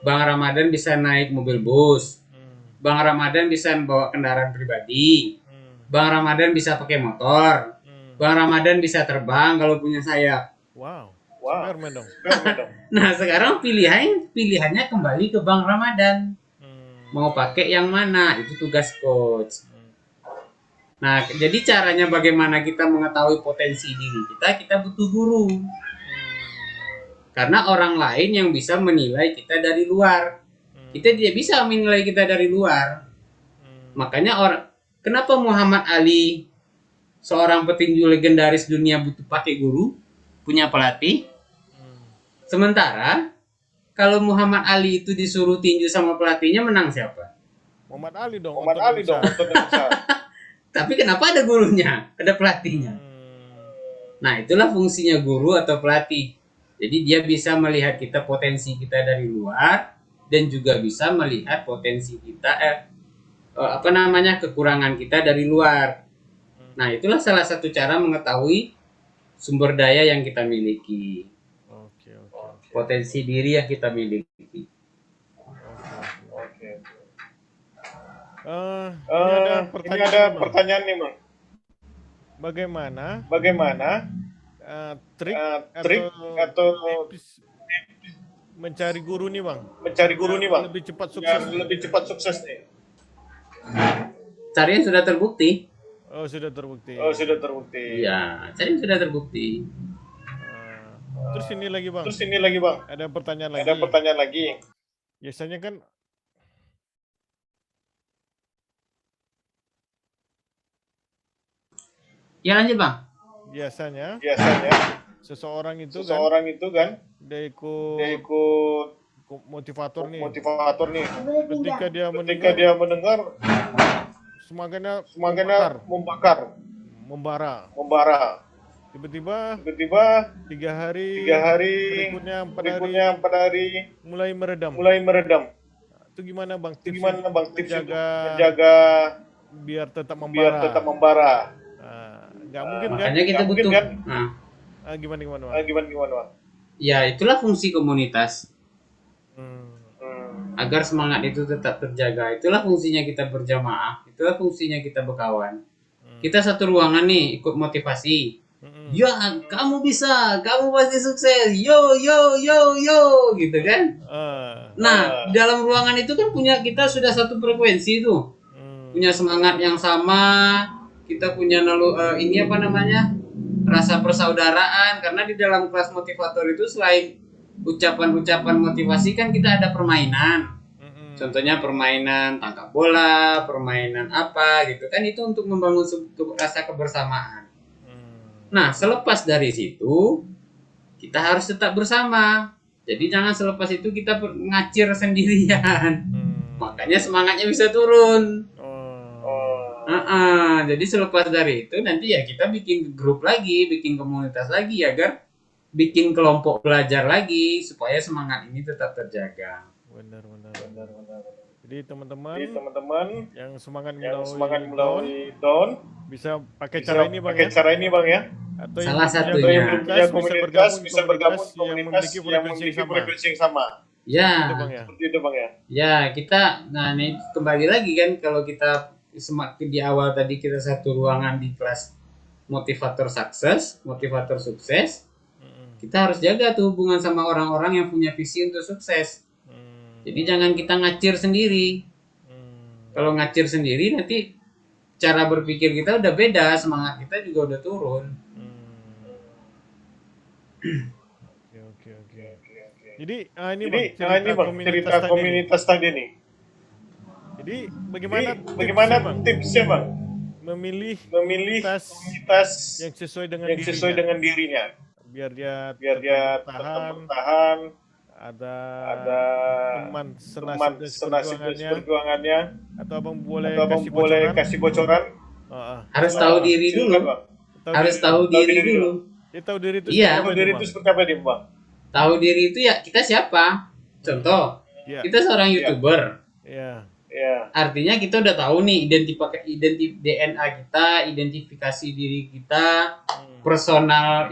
Bang Ramadan bisa naik mobil bus. Bang Ramadan bisa bawa kendaraan pribadi. Bang Ramadan bisa pakai motor. Bang Ramadan bisa terbang kalau punya sayap. Wow. Dong. Nah, sekarang pilihannya kembali ke Bang Ramadan. Mau pakai yang mana? Itu tugas coach. Nah, jadi caranya bagaimana kita mengetahui potensi diri kita butuh guru. Karena orang lain yang bisa menilai kita dari luar. Kita tidak bisa menilai kita dari luar. Makanya kenapa Muhammad Ali, seorang petinju legendaris dunia, butuh pakai guru, punya pelatih? Sementara kalau Muhammad Ali itu disuruh tinju sama pelatihnya, menang siapa? Muhammad Ali dong. Tapi kenapa ada gurunya, ada pelatihnya? Nah, itulah fungsinya guru atau pelatih. Jadi dia bisa melihat potensi kita dari luar, dan juga bisa melihat potensi kita kekurangan kita dari luar. Nah, itulah salah satu cara mengetahui sumber daya yang kita miliki. Oke. Potensi diri yang kita miliki. Oke. Ini ada pertanyaan nih, Bang. Bagaimana trik atau tips mencari guru nih, Bang? Lebih cepat sukses nih. Caranya sudah terbukti. Oh, sudah terbukti. Iya, caranya sudah terbukti. Terus ini lagi, Bang. Ada pertanyaan lagi. Biasanya kan Ya, lanjut, Bang. biasanya seseorang itu kan dia ikut motivator nih. Ketika dia mendengar semangatnya membara. Tiba-tiba 3 hari berikutnya 4 hari mulai meredam. Itu gimana, Bang? Tips menjaga biar tetap membara. Nggak mungkin kan? Makanya kita butuh. Gimana, Bang? Ya, itulah fungsi komunitas. Agar semangat itu tetap terjaga. Itulah fungsinya kita berjamaah. Itulah fungsinya kita berkawan. Kita satu ruangan nih, ikut motivasi. Ya, kamu bisa, kamu pasti sukses. Yo, gitu kan? Nah, di dalam ruangan itu kan kita sudah satu frekuensi tuh. Punya semangat yang sama. Kita punya rasa persaudaraan, karena di dalam kelas motivator itu selain ucapan-ucapan motivasi kan kita ada permainan. Contohnya permainan tangkap bola, permainan apa gitu kan, itu untuk membangun rasa kebersamaan. Nah, selepas dari situ kita harus tetap bersama. Jadi jangan selepas itu kita ngacir sendirian. Makanya semangatnya bisa turun. Jadi selepas dari itu nanti ya kita bikin grup lagi, bikin komunitas lagi agar bikin kelompok belajar lagi supaya semangat ini tetap terjaga. Benar. Jadi teman-teman yang semangat mulai down bisa pakai cara ini, Bang ya. Atau salah satunya komunitas bisa bergabung komunitas yang memiliki frekuensi yang sama. Ya. Seperti itu, Bang ya. Ya, kita ini kembali lagi kan, kalau kita semakin di awal tadi kita satu ruangan di kelas motivator sukses, kita harus jaga tuh hubungan sama orang-orang yang punya visi untuk sukses. Jadi jangan kita ngacir sendiri. Kalau ngacir sendiri nanti cara berpikir kita udah beda, semangat kita juga udah turun. Oke. Jadi ini Bang, cerita komunitas tadi nih. Jadi bagaimana tipsnya, Bang? Memilih komunitas yang sesuai dengan dirinya. Biar dia tetap bertahan, ada teman senasib perjuangannya, atau Abang boleh kasih bocoran? Harus tahu diri dulu. Dia tahu diri itu seperti apa dia, Bang? Tahu diri itu ya kita siapa? Contoh, kita seorang YouTuber. Iya. Artinya kita udah tahu nih DNA kita, identifikasi diri kita, personal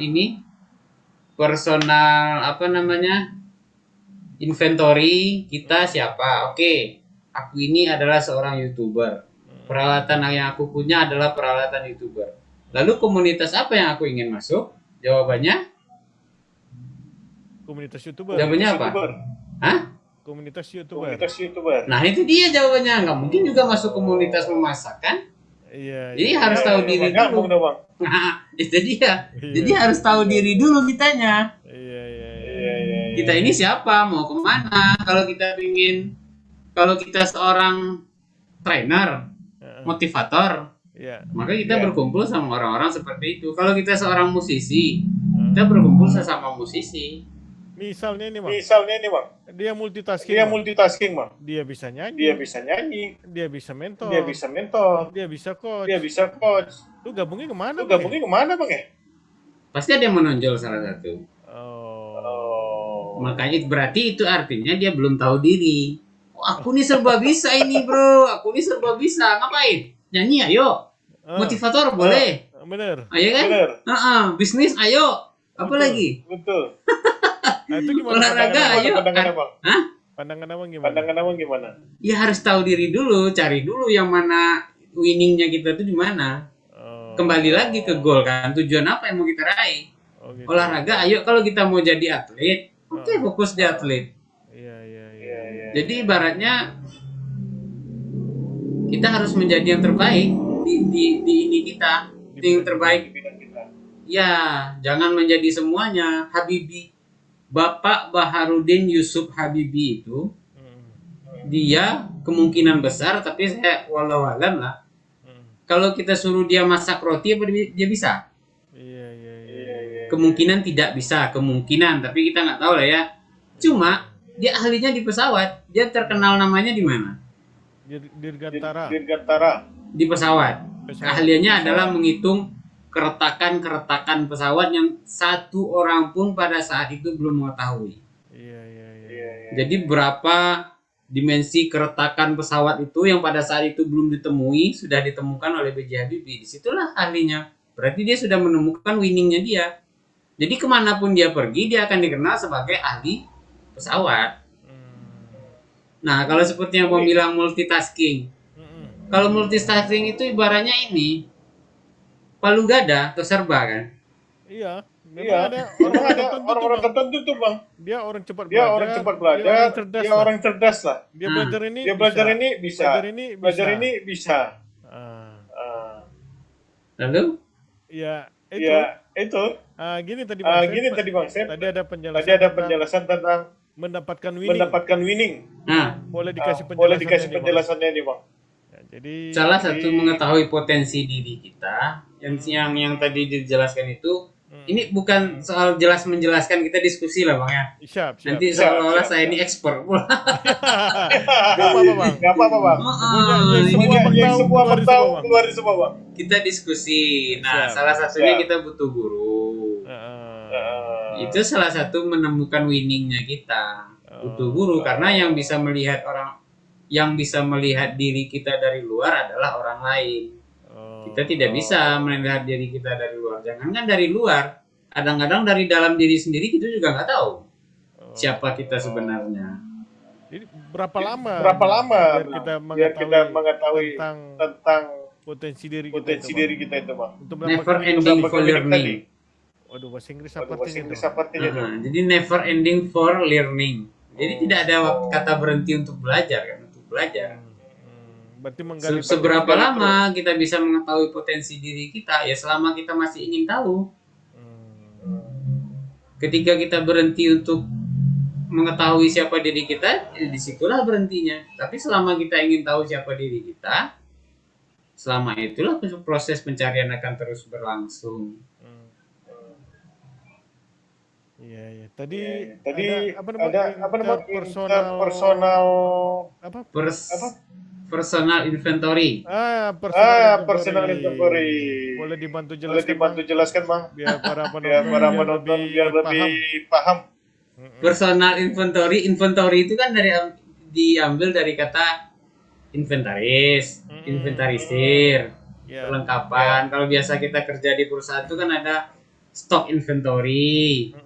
inventory kita siapa. Oke, aku ini adalah seorang YouTuber. Peralatan yang aku punya adalah peralatan YouTuber. Lalu komunitas apa yang aku ingin masuk? Jawabannya? Komunitas YouTuber. Jawabannya apa? Hah? Komunitas YouTuber. Nah, itu dia jawabannya. Nggak mungkin juga masuk komunitas memasak kan? Iya. Jadi harus tahu diri dulu. Nah, itu dia. Jadi harus tahu diri dulu kitanya. Iya. Kita ini siapa? Mau kemana? Kalau kita seorang trainer, motivator, maka kita berkumpul sama orang-orang seperti itu. Kalau kita seorang musisi, kita berkumpul sesama musisi. Misalnya nih, Bang. Dia multitasking, Bang. Dia bisa nyanyi. Dia bisa mentor. Dia bisa coach. Lu gabungnya kemana, Bang ya? Pasti ada yang menonjol salah satu. Makanya berarti itu artinya dia belum tahu diri. Oh, aku nih serba bisa ini bro, aku nih serba bisa. Ngapain? Nyanyi ayo. Motivator boleh. Bener. Ayo kan? Bisnis ayo. Apa Betul. lagi? Betul. Nah, itu gimana? Olahraga ayo. Pandangan abang? Hah? Pandangan abang gimana? Pandangan abang gimana? Ya harus tahu diri dulu, cari dulu yang mana winningnya kita tuh di mana. Oh. Kembali lagi ke goal kan, tujuan apa yang mau kita raih. Oh, gitu. Olahraga ayo, kalau kita mau jadi atlet, oke, fokus di atlet. Iya. Jadi ibaratnya kita harus menjadi yang terbaik di ini kita, yang terbaik. Ya, jangan menjadi semuanya. Habibie, Bapak Baharudin Yusuf Habibie itu, dia kemungkinan besar, tapi saya walau alam lah. Kalau kita suruh dia masak roti, apa dia bisa? Iya. Kemungkinan tidak bisa, kemungkinan, tapi kita nggak tahu lah ya. Cuma dia ahlinya di pesawat, dia terkenal namanya di mana? Dirgantara. Di pesawat. Keahliannya adalah menghitung keretakan pesawat yang satu orang pun pada saat itu belum mengetahui. Iya. Jadi berapa dimensi keretakan pesawat itu yang pada saat itu belum ditemui, sudah ditemukan oleh B.J. Habibie. Disitulah ahlinya. Berarti dia sudah menemukan winningnya dia. Jadi kemanapun dia pergi, dia akan dikenal sebagai ahli pesawat. Nah, kalau seperti yang Bang bilang multitasking. Kalau multitasking itu ibaratnya ini palu gada atau serba kan? Iya. Ada orang tertentu tuh bang. Dia orang cepat belajar. Dia orang cerdas lah. Dia belajar ini. Dia belajar ini bisa. Belajar ini bisa. Lalu? Ya itu. Gini tadi bang. Tadi ada penjelasan tentang mendapatkan winning. Nah, boleh dikasih penjelasannya nih bang. Ya, jadi salah satu mengetahui potensi diri kita yang tadi dijelaskan itu. Ini bukan soal jelas menjelaskan, kita diskusi lah bang ya. Siap. Nanti seolah-olah saya ini expert pula. Gak apa-apa bang. Semua tahu keluar di semua bang. Kita diskusi. Nah, salah satunya kita butuh guru. Itu salah satu menemukan winningnya kita. Butuh guru karena yang bisa melihat diri kita dari luar adalah orang lain. Kita tidak bisa melihat diri kita dari luar. Jangankan dari luar, kadang-kadang dari dalam diri sendiri kita juga nggak tahu siapa kita sebenarnya. Jadi berapa lama biar kita mengetahui tentang potensi diri kita itu bang. Never ending for learning. Waduh, bahasa Inggris sepertinya itu. Jadi never ending for learning. Jadi tidak ada kata berhenti untuk belajar kan, untuk belajar. Berarti menggali seberapa lama kita bisa mengetahui potensi diri kita? Ya selama kita masih ingin tahu. Ketika kita berhenti untuk mengetahui siapa diri kita, ya disitulah berhentinya. Tapi selama kita ingin tahu siapa diri kita, selama itulah proses pencarian akan terus berlangsung. Iya. Tadi ada personal inventory. Personal inventory. Boleh dibantu jelaskan bang. Biar para penonton biar lebih paham. Personal inventory itu kan diambil dari kata inventaris, inventarisir, perlengkapan. Kalau biasa kita kerja di perusahaan itu kan ada stok inventory.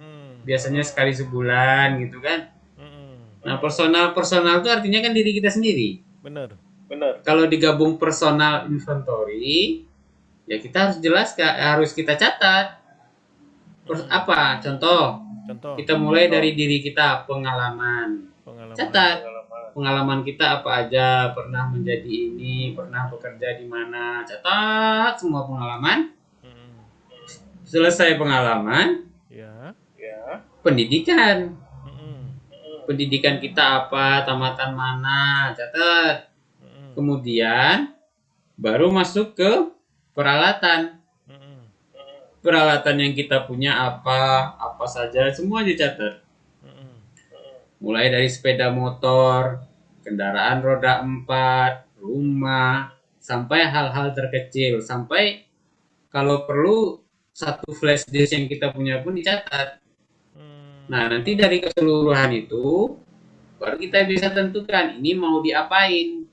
Biasanya sekali sebulan gitu kan. Nah, personal itu artinya kan diri kita sendiri. Benar. Kalau digabung personal inventory, ya kita harus kita catat. Apa? Contoh. Kita mulai dari diri kita, pengalaman. Catat. Pengalaman kita apa aja, pernah menjadi ini, pernah bekerja di mana. Catat semua pengalaman. Selesai pengalaman, pendidikan. Pendidikan kita apa, tamatan mana, catat. Kemudian baru masuk ke peralatan. Peralatan yang kita punya apa saja, semua dicatat. Mulai dari sepeda motor, kendaraan roda 4, rumah, sampai hal-hal terkecil, sampai kalau perlu satu flash disk yang kita punya pun dicatat. Nah, nanti dari keseluruhan itu baru kita bisa tentukan ini mau diapain.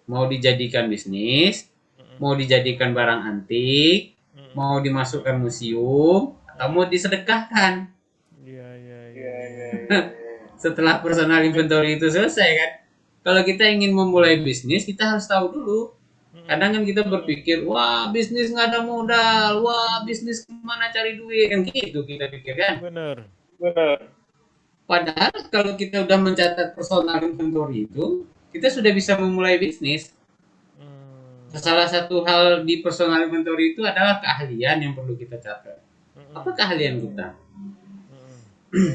Mau dijadikan bisnis, mau dijadikan barang antik, mau dimasukkan museum, atau mau disedekahkan. Iya. Setelah personal inventory itu selesai kan, kalau kita ingin memulai bisnis kita harus tahu dulu. Kadang kan kita berpikir, wah bisnis nggak ada modal, wah bisnis kemana cari duit, kan gitu kita pikir kan. Benar. Padahal kalau kita udah mencatat personal inventory itu, kita sudah bisa memulai bisnis. Salah satu hal di personal inventory itu adalah keahlian yang perlu kita catat. Apa keahlian kita?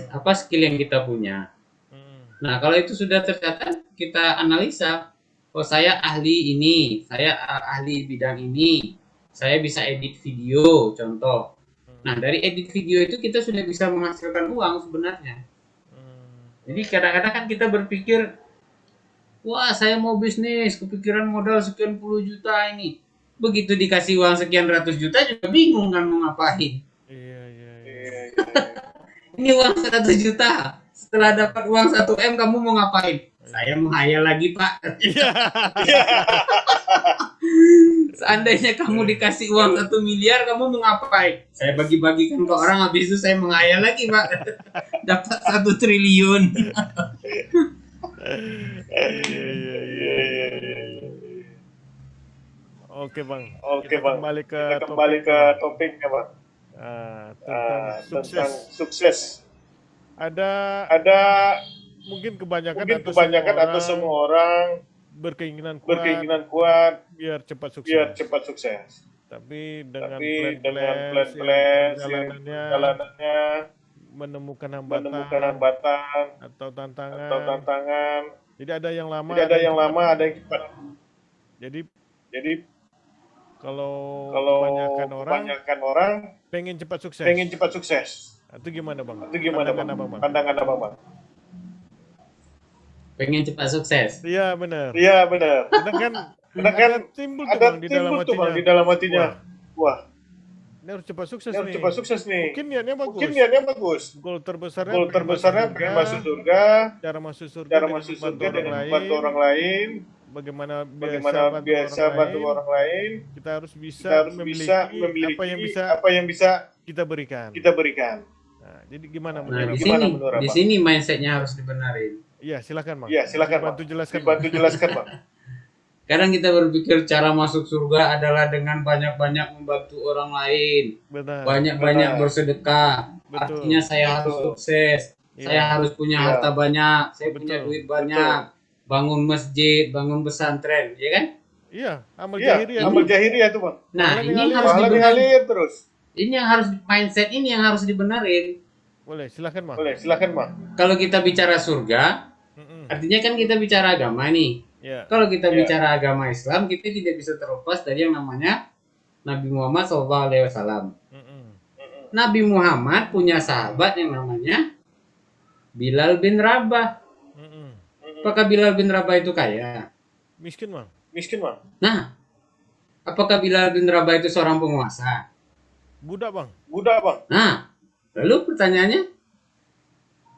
Apa skill yang kita punya? Nah, kalau itu sudah tercatat, kita analisa. Oh, saya ahli ini, saya ahli bidang ini, saya bisa edit video, contoh. Nah, dari edit video itu kita sudah bisa menghasilkan uang sebenarnya. Jadi kadang-kadang kan kita berpikir, wah saya mau bisnis, kepikiran modal sekian puluh juta ini. Begitu dikasih uang sekian ratus juta juga bingung kan mau ngapain. Iya. Ini uang 100 juta. Setelah dapat uang 1 M kamu mau ngapain? Saya mau hayal lagi, Pak. Seandainya kamu dikasih uang 1 miliar, kamu mau ngapain? Saya bagi-bagikan ke orang, habis itu saya menghayal lagi, Pak. Dapat 1 triliun. Oke bang. Kita kembali ke topiknya bang. Tentang sukses. Ada mungkin kebanyakan atau semua orang berkeinginan kuat biar cepat sukses. Tapi dengan plan-plan jalanannya menemukan hambatan atau tantangan. Jadi ada yang lama, ada yang cepat. Jadi kalau kebanyakan orang pengen cepat sukses. Itu gimana bang? Pandangan abang bang? Pengen cepat sukses. Iya benar. Kadang kan timbul tuh bang di dalam hatinya. Wah, ini harus cepat sukses nih. Mungkin niatnya bagus. Goal terbesarnya pengen masuk surga. Cara masuk surga dengan membantu orang lain. Bagaimana biasa bantu orang lain. Kita harus bisa memiliki apa yang bisa kita berikan. Nah, jadi gimana menurut di sini mindsetnya harus dibenarin. Iya, silakan bang. Bantu jelaskan bang. Kadang kita berpikir cara masuk surga adalah dengan banyak-banyak membantu orang lain, banyak-banyak bersedekah. Betul. Artinya saya harus sukses, saya harus punya harta banyak, saya punya duit banyak, bangun masjid, bangun pesantren, ya kan? Iya, amal jahiriyah itu bang. Nah, ini harus dibenarin terus. Ini yang harus mindset ini yang harus dibenarin. Boleh, silakan bang. Kalau kita bicara surga, artinya kan kita bicara agama nih. Yeah. Kalau kita bicara agama Islam, kita tidak bisa terlepas dari yang namanya Nabi Muhammad SAW. Nabi Muhammad punya sahabat yang namanya Bilal bin Rabah. Apakah Bilal bin Rabah itu kaya? Miskin bang. Nah, apakah Bilal bin Rabah itu seorang penguasa? Budak bang. Nah, lalu pertanyaannya,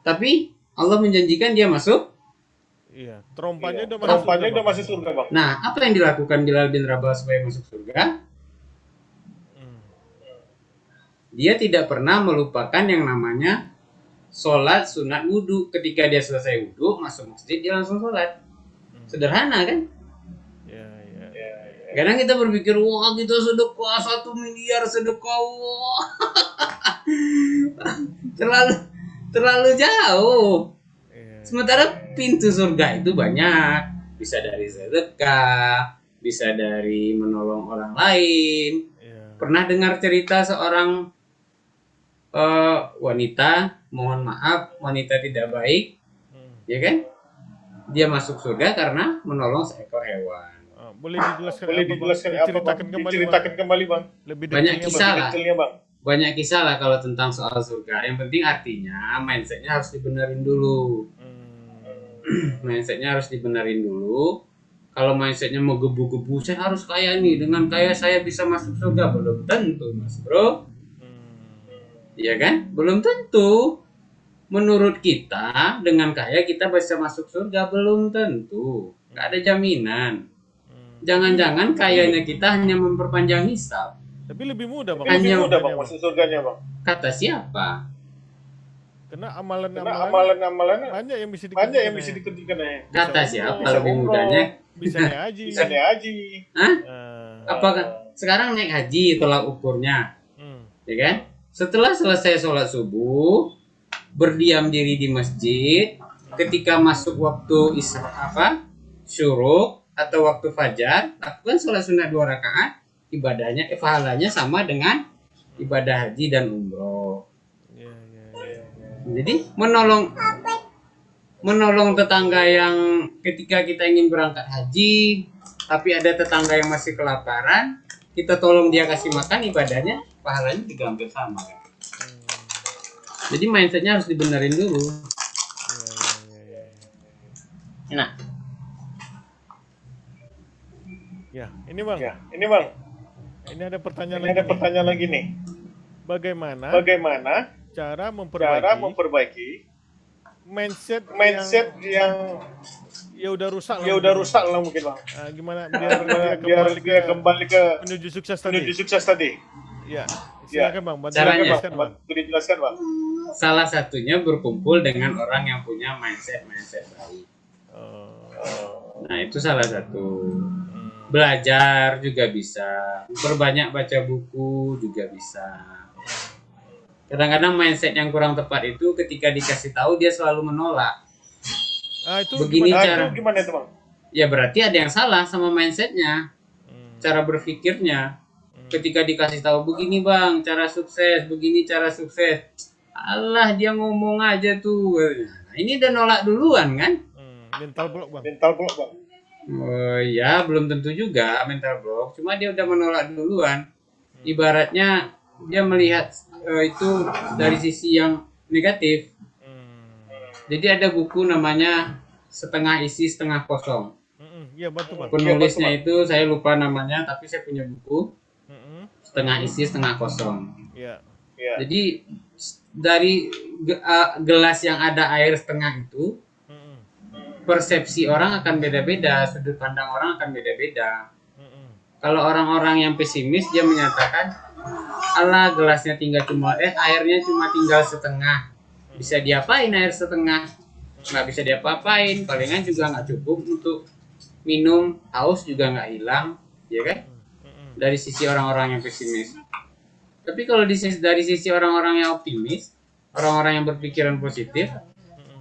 tapi Allah menjanjikan dia masuk. Iya, trompanya udah masuk surga bang. Nah, apa yang dilakukan Bilal bin Rabah supaya masuk surga? Dia tidak pernah melupakan yang namanya sholat sunat wudhu. Ketika dia selesai wudhu, masuk masjid, dia langsung sholat. Sederhana kan? Iya. Kadang kita berpikir, wah kita sedekah 1 miliar sedekah, wah. terlalu jauh. Sementara pintu surga itu banyak, bisa dari sedekah, bisa dari menolong orang lain. Pernah dengar cerita seorang wanita, mohon maaf, wanita tidak baik, ya kan? Dia masuk surga karena menolong seekor hewan. Boleh diceritakan kembali bang. Lebih detailnya bang. Banyak kisah lah kalau tentang soal surga. Yang penting artinya mindsetnya harus dibenerin dulu. Mindsetnya harus dibenerin dulu. Kalau mindsetnya mau gebu-gebu, saya harus kaya nih, dengan kaya saya bisa masuk surga, belum tentu mas bro. ya kan? Belum tentu. Menurut kita dengan kaya kita bisa masuk surga, belum tentu. Nggak ada jaminan. Jangan-jangan kayanya kita hanya memperpanjang hisab. Tapi lebih mudah bang. Hanya- Lebih mudah bang masuk surganya bang. Kata siapa? Karena Karena amalan-amalan amalan-amalan banyak yang bisa banyak yang dikerjakan bisa ya. dikerjakan ya. Kata Bisa siapa umroh, lebih mudahnya? Bisa haji. Bisa haji. Hah? Ah, Apakah sekarang naik haji tolak ukurnya, ya kan? Setelah selesai sholat subuh, berdiam diri di masjid. Ketika masuk waktu syuruk atau waktu fajar, lakukan sholat sunnah 2 rakaat. Ibadahnya, pahalanya sama dengan ibadah haji dan umroh. ya. Jadi menolong tetangga yang ketika kita ingin berangkat haji, tapi ada tetangga yang masih kelaparan, kita tolong dia kasih makan, ibadahnya, pahalanya juga hampir sama. Jadi mindsetnya harus dibenerin dulu. Nah, Ya, ini bang. Ya, ini bang. Ini ada pertanyaan Ini lagi. ada pertanyaan lagi nih. Bagaimana Bagaimana cara cara memperbaiki memperbaiki mindset mindset yang ya udah rusak lah. ya udah rusak lah mungkin bang. Ah, gimana biar Biar dia kembali ke menuju sukses tadi. menuju sukses tadi. Ya, silakan bang. Bantu Caranya. jelaskan, bang. Bantu dijelaskan bang. salah satunya berkumpul dengan orang yang punya mindset baik. Oh. Nah, itu salah satu. Belajar juga bisa, berbanyak baca buku juga bisa. Kadang-kadang mindset yang kurang tepat itu ketika dikasih tahu dia selalu menolak. Ah, itu Begini Nah, cara. itu gimana itu bang? Ya berarti ada yang salah sama mindsetnya, cara berpikirnya. Ketika dikasih tahu begini bang, cara sukses, begini cara sukses. Allah, dia ngomong aja tuh. Nah, ini udah nolak duluan kan? mental block bang. Mental block bang. Oh ya, belum tentu juga mental block. Cuma dia udah menolak duluan. Ibaratnya dia melihat itu dari sisi yang negatif. Jadi ada buku namanya Setengah Isi Setengah Kosong. Iya betul bang. Penulisnya itu saya lupa namanya, tapi saya punya buku Setengah Isi Setengah Kosong. Iya. Ya. Jadi dari gelas yang ada air setengah itu, persepsi orang akan beda-beda, sudut pandang orang akan beda-beda. Kalau orang-orang yang pesimis, dia menyatakan, alah gelasnya airnya cuma tinggal setengah. Bisa diapain air setengah? Nggak bisa diapa-apain, palingan juga nggak cukup untuk minum, haus juga nggak hilang, ya kan? Dari sisi orang-orang yang pesimis. Tapi kalau dari sisi orang-orang yang optimis, orang-orang yang berpikiran positif,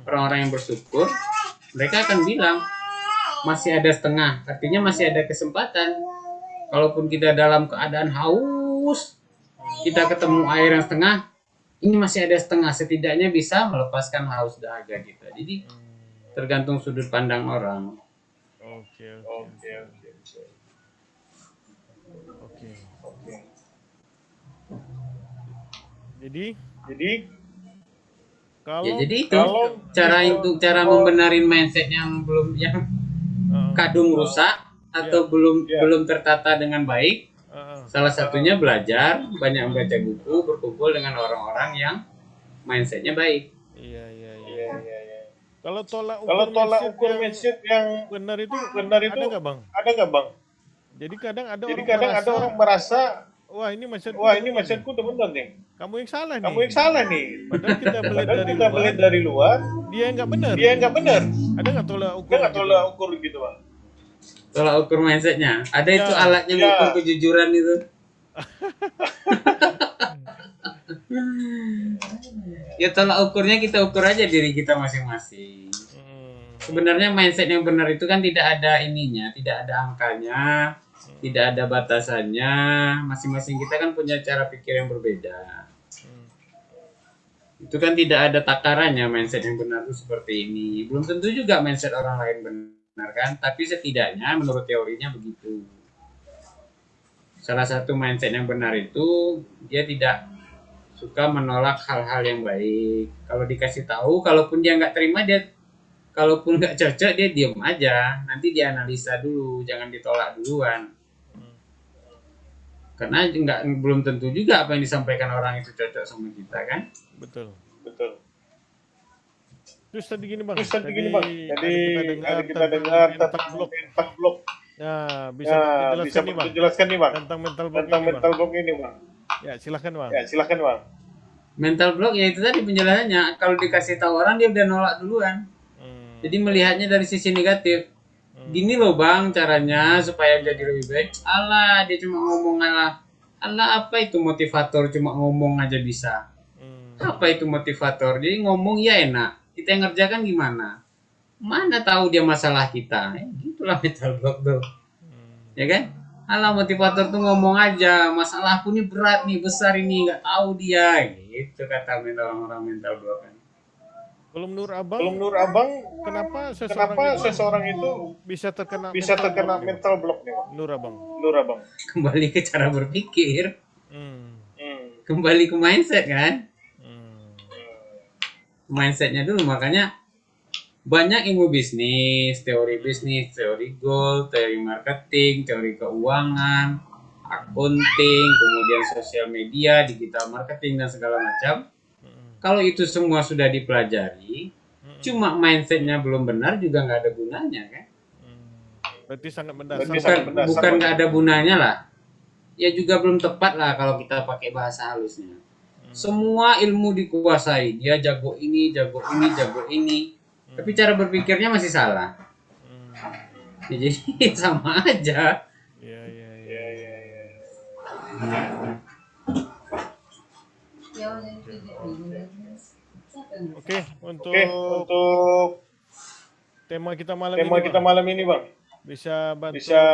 orang-orang yang bersyukur, mereka akan bilang masih ada setengah, artinya masih ada kesempatan. Kalaupun kita dalam keadaan haus, kita ketemu air yang setengah, ini masih ada setengah, setidaknya bisa melepaskan haus dahaga kita. Jadi tergantung sudut pandang orang. Oke. Jadi kalau Ya, jadi itu cara membenarin mindset yang kadung rusak atau belum tertata dengan baik. Salah satunya belajar, banyak membaca buku, berkumpul dengan orang-orang yang mindsetnya baik. Iya. Iya. Kalau tolak Kalau ukur mindset yang benar itu benar itu ada nggak bang? ada nggak bang? Jadi kadang ada Jadi orang kadang merasa, ada orang merasa, wah ini mindsetku wah udah ini benar mindsetku udah benar nih. nih. Kamu yang salah nih. Kamu yang salah nih. Padahal kita melihat Padahal dari kita luar, melihat dari luar, dia yang nggak benar. dia nggak benar. Ada nggak tolak ukur? Kita nggak gitu? tolak ukur gitu bang. Tolak ukur mindsetnya. Ada itu Ya. alatnya ngukur kejujuran itu. Ya tolak ukurnya kita ukur aja diri kita masing-masing. Sebenarnya mindset yang benar itu kan tidak ada ininya, tidak ada angkanya, tidak ada batasannya. Masing-masing kita kan punya cara pikir yang berbeda. Itu kan tidak ada takarannya mindset yang benar itu seperti ini. Belum tentu juga mindset orang lain benar kan, tapi setidaknya menurut teorinya begitu. Salah satu mindset yang benar itu dia tidak suka menolak hal-hal yang baik. Kalau dikasih tahu, kalaupun dia nggak terima, kalaupun nggak cocok dia diam aja. Nanti dia analisa dulu, jangan ditolak duluan. Karena belum tentu juga apa yang disampaikan orang itu cocok sama kita kan. Betul. Betul. Terus tadi gini bang. Jadi ada kita dengar tentang mental block. Nah, bisa Bisa dijelaskan nih bang dijelaskan nih bang tentang mental block tentang ini, mental bang. block ini bang. Ya silakan bang. Ya silakan bang. Mental block ya itu tadi penjelasannya. Kalau dikasih tahu orang dia udah nolak duluan. Jadi melihatnya dari sisi negatif. Gini loh bang caranya supaya jadi lebih baik. Alah dia cuma ngomong alah. Alah apa itu motivator cuma ngomong aja bisa. Apa itu motivator? Jadi ngomong ya enak. Kita yang ngerjakan gimana? Mana tahu dia masalah kita. Gitulah mental block tuh. Ya kan? Alah motivator tuh ngomong aja. Masalahku ini berat nih, besar ini, nggak tahu dia. Gitu kata orang-orang mental block kan. Kalau menurut abang, kenapa seseorang itu bisa terkena mental block nih bang? Menurut abang. Kembali ke cara berpikir. Hmm. Kembali ke mindset kan. Mindsetnya dulu, makanya banyak ilmu bisnis, teori goal, teori marketing, teori keuangan, accounting, kemudian sosial media, digital marketing dan segala macam. Kalau itu semua sudah dipelajari, cuma mindsetnya belum benar juga nggak ada gunanya kan? Berarti sangat mendasar. Bukan nggak ada gunanya lah. Ya juga belum tepat lah kalau kita pakai bahasa halusnya. Semua ilmu dikuasai, dia jago ini. Tapi cara berpikirnya masih salah. Ya, jadi sama aja. Iya. Oke, untuk tema kita malam ini bang, bisa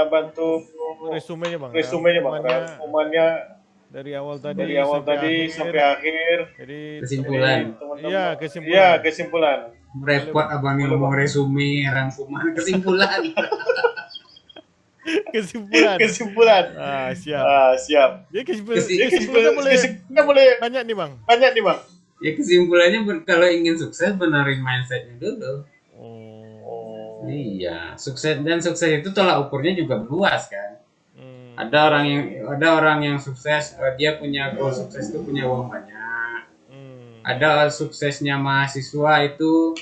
bantu resumenya bang. Resumenya dari awal tadi sampai akhir. Jadi kesimpulan. Kesimpulan. Repot abang ini ngomong resume, rangkuman, kesimpulan. Kesimpulan. Siap. Ya kesimpulannya boleh banyak nih bang. Ya kesimpulannya kalau ingin sukses benerin mindsetnya dulu. Iya, sukses itu tolak ukurnya juga luas kan. Ada orang yang sukses, dia punya goal sukses itu punya uang banyak. Ada suksesnya mahasiswa itu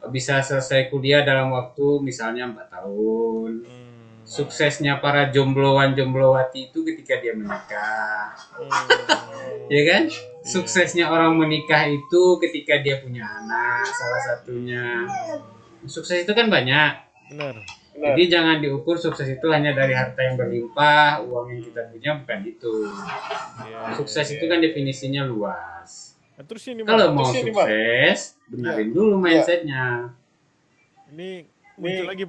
bisa selesai kuliah dalam waktu misalnya 4 tahun. Suksesnya para jomblowati itu ketika dia menikah. Ya kan? Suksesnya orang menikah itu ketika dia punya anak, salah satunya. Sukses itu kan banyak. Benar. Jadi jangan diukur sukses itu hanya dari harta yang berlimpah, uang yang kita punya, bukan itu. Sukses itu kan definisinya luas. Nah, terus ini kalau mau sukses, benerin dulu mindsetnya. Ini muncul lagi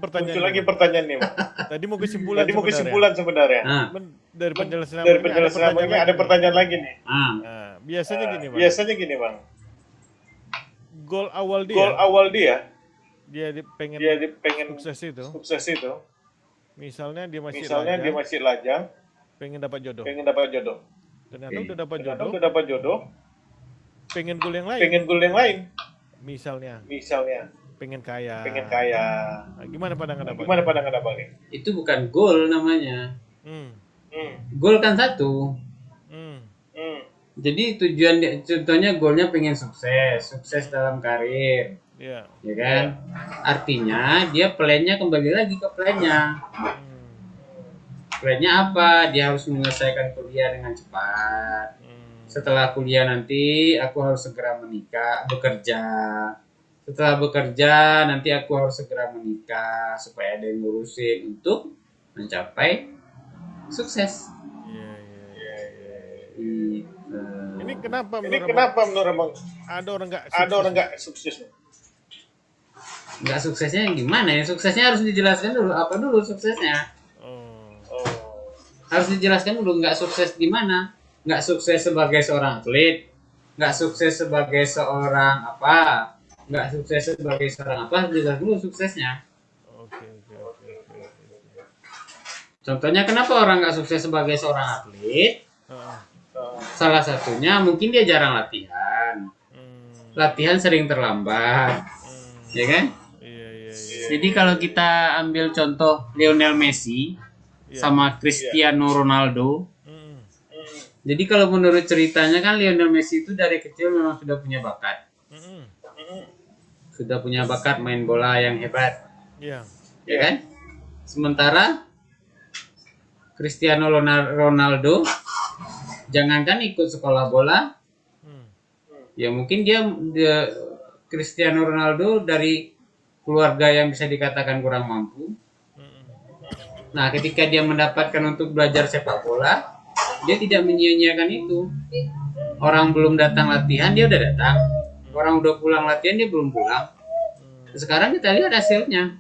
pertanyaan nih, Bang. Tadi mau kesimpulan sebenarnya. Dari penjelasan ada pertanyaan lagi nih. Nah, biasanya gini, Bang. Goal awal dia pengen sukses itu. Misalnya dia masih lajang, pengen dapat jodoh. Ternyata udah dapat jodoh. Pengen goal yang lain. Misalnya pengen kaya. Nah, gimana pandangan Abang nih? Itu bukan goal namanya. Goal kan satu. Jadi contohnya goalnya pengen sukses dalam karir. Ya kan? Artinya dia plannya kembali lagi ke plannya. Plannya apa? Dia harus menyelesaikan kuliah dengan cepat. Setelah kuliah nanti aku harus segera bekerja. Setelah bekerja nanti aku harus segera menikah supaya ada yang ngurusin untuk mencapai sukses. Ini kenapa menurut Abang ada orang nggak sukses? Nggak suksesnya yang gimana ya? Suksesnya harus dijelaskan dulu. Apa dulu suksesnya? Harus dijelaskan dulu. Nggak sukses gimana? Nggak sukses sebagai seorang atlet, nggak sukses sebagai seorang apa, nggak sukses sebagai seorang apa, harus dijelaskan dulu suksesnya. Contohnya kenapa orang nggak sukses sebagai seorang atlet? Salah satunya mungkin dia jarang latihan sering terlambat, ya kan? Jadi kalau kita ambil contoh Lionel Messi sama Cristiano Ronaldo, Jadi kalau menurut ceritanya kan Lionel Messi itu dari kecil memang sudah punya bakat. Sudah punya bakat main bola yang hebat. Iya. Ya kan? Sementara Cristiano Ronaldo jangankan ikut sekolah bola, ya mungkin dia Cristiano Ronaldo dari keluarga yang bisa dikatakan kurang mampu. Nah, ketika dia mendapatkan untuk belajar sepak bola, dia tidak menyia-nyiakan itu. Orang belum datang latihan, dia udah datang. Orang udah pulang latihan, dia belum pulang. Sekarang kita lihat hasilnya.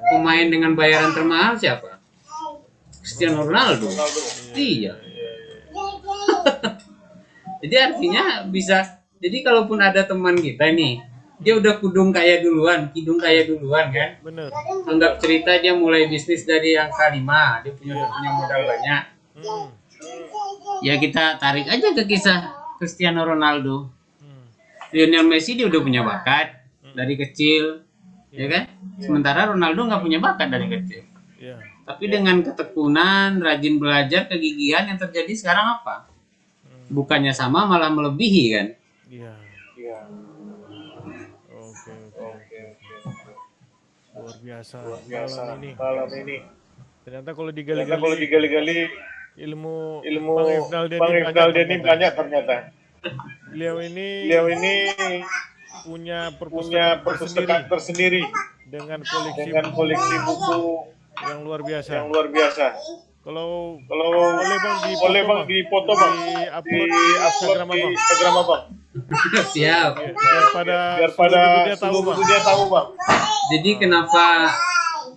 Pemain dengan bayaran termahal siapa? Cristiano Ronaldo. Iya. Jadi artinya bisa. Jadi kalaupun ada teman kita nih, dia udah kidung kaya duluan kan? Bener. Anggap cerita dia mulai bisnis dari angka 5, dia punya modal banyak. Ya kita tarik aja ke kisah Cristiano Ronaldo. Lionel Messi dia udah punya bakat dari kecil, ya kan? Sementara Ronaldo nggak punya bakat dari kecil. Tapi dengan ketekunan, rajin belajar, kegigihan yang terjadi sekarang apa? Bukannya sama, malah melebihi kan? Iya. Oke. Luar biasa. Malam ini. Ternyata kalau digali-gali ilmu Bang Ifdal ini banyak ternyata. Beliau ini punya perpustakaan tersendiri dengan koleksi buku yang luar biasa. Kalau boleh bang di foto bang, di upload di Instagram abang. Siap. Biar pada seluruh dunia tahu bang. Jadi kenapa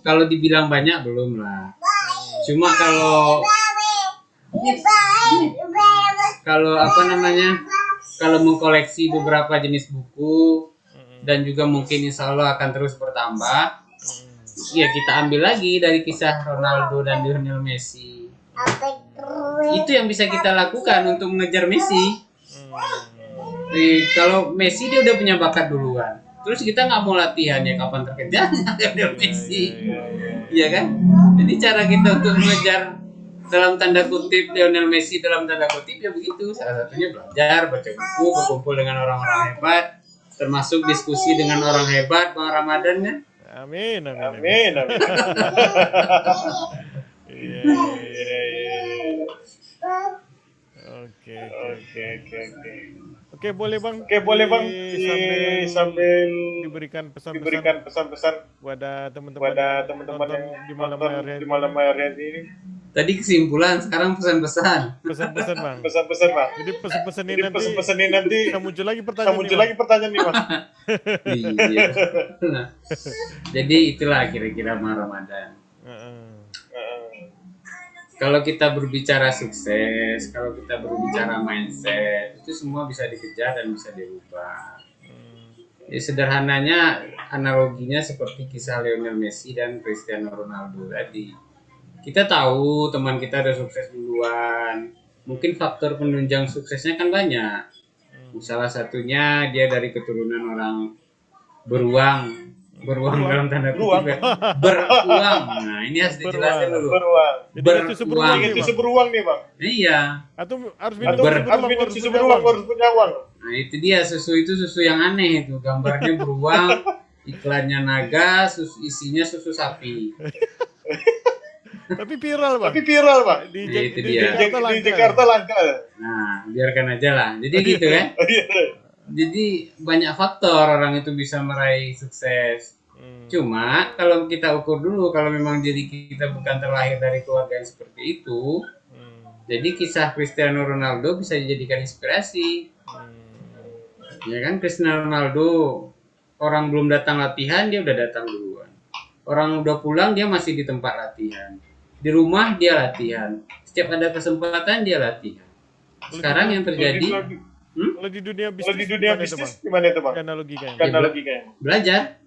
kalau dibilang banyak belum lah. Cuma kalau mengkoleksi beberapa jenis buku dan juga mungkin insya Allah akan terus bertambah. Ya kita ambil lagi dari kisah Ronaldo dan Lionel Messi. Itu yang bisa kita lakukan untuk mengejar Messi. Kalau Messi dia udah punya bakat duluan. Terus kita nggak mau latihan ya kapan terkejarnya Lionel Messi. Iya kan? Jadi cara kita untuk mengejar dalam tanda kutip Lionel Messi dalam tanda kutip ya begitu. Salah satunya belajar, baca buku, berkumpul dengan orang-orang hebat, termasuk diskusi dengan orang hebat, Bang Ramadan kan? Amin. Iya. Oke, boleh bang. Sambil diberikan pesan-pesan kepada teman-teman yang di malam hari ini. Tadi kesimpulan, sekarang pesan-pesan. Pesan-pesan bang. Jadi pesan-pesan ini nanti muncul lagi pertanyaan nih bang. Iya. Nah, jadi itulah kira-kira Ramadan. Kalau kita berbicara sukses, kalau kita berbicara mindset, itu semua bisa dikejar dan bisa dirubah. Ya, sederhananya analoginya seperti kisah Lionel Messi dan Cristiano Ronaldo tadi. Kita tahu teman kita udah sukses duluan. Mungkin faktor penunjang suksesnya kan banyak. Salah satunya dia dari keturunan orang beruang dalam tanda kutip ya. Beruang. Nah, ini harus dijelasin dulu. Beruang. Itu beruang nih, Bang. Iya. Atau harus minum susu beruang harus punya uang. Nah, itu dia susu yang aneh itu. Gambarnya beruang, iklannya naga, isinya susu sapi. Tapi viral, Bang. Di Jakarta langka. Nah, biarkan aja lah. Jadi gitu kan. Jadi banyak faktor orang itu bisa meraih sukses. Cuma kalau kita ukur dulu, kalau memang diri kita bukan terlahir dari keluarga yang seperti itu, jadi kisah Cristiano Ronaldo bisa dijadikan inspirasi. Ya kan, Cristiano Ronaldo orang belum datang latihan dia udah datang duluan. Orang udah pulang dia masih di tempat latihan. Di rumah dia latihan. Setiap ada kesempatan dia latihan. Sekarang yang terjadi kalau di dunia bisnis gimana itu, Bang? Karena logikanya. Belajar.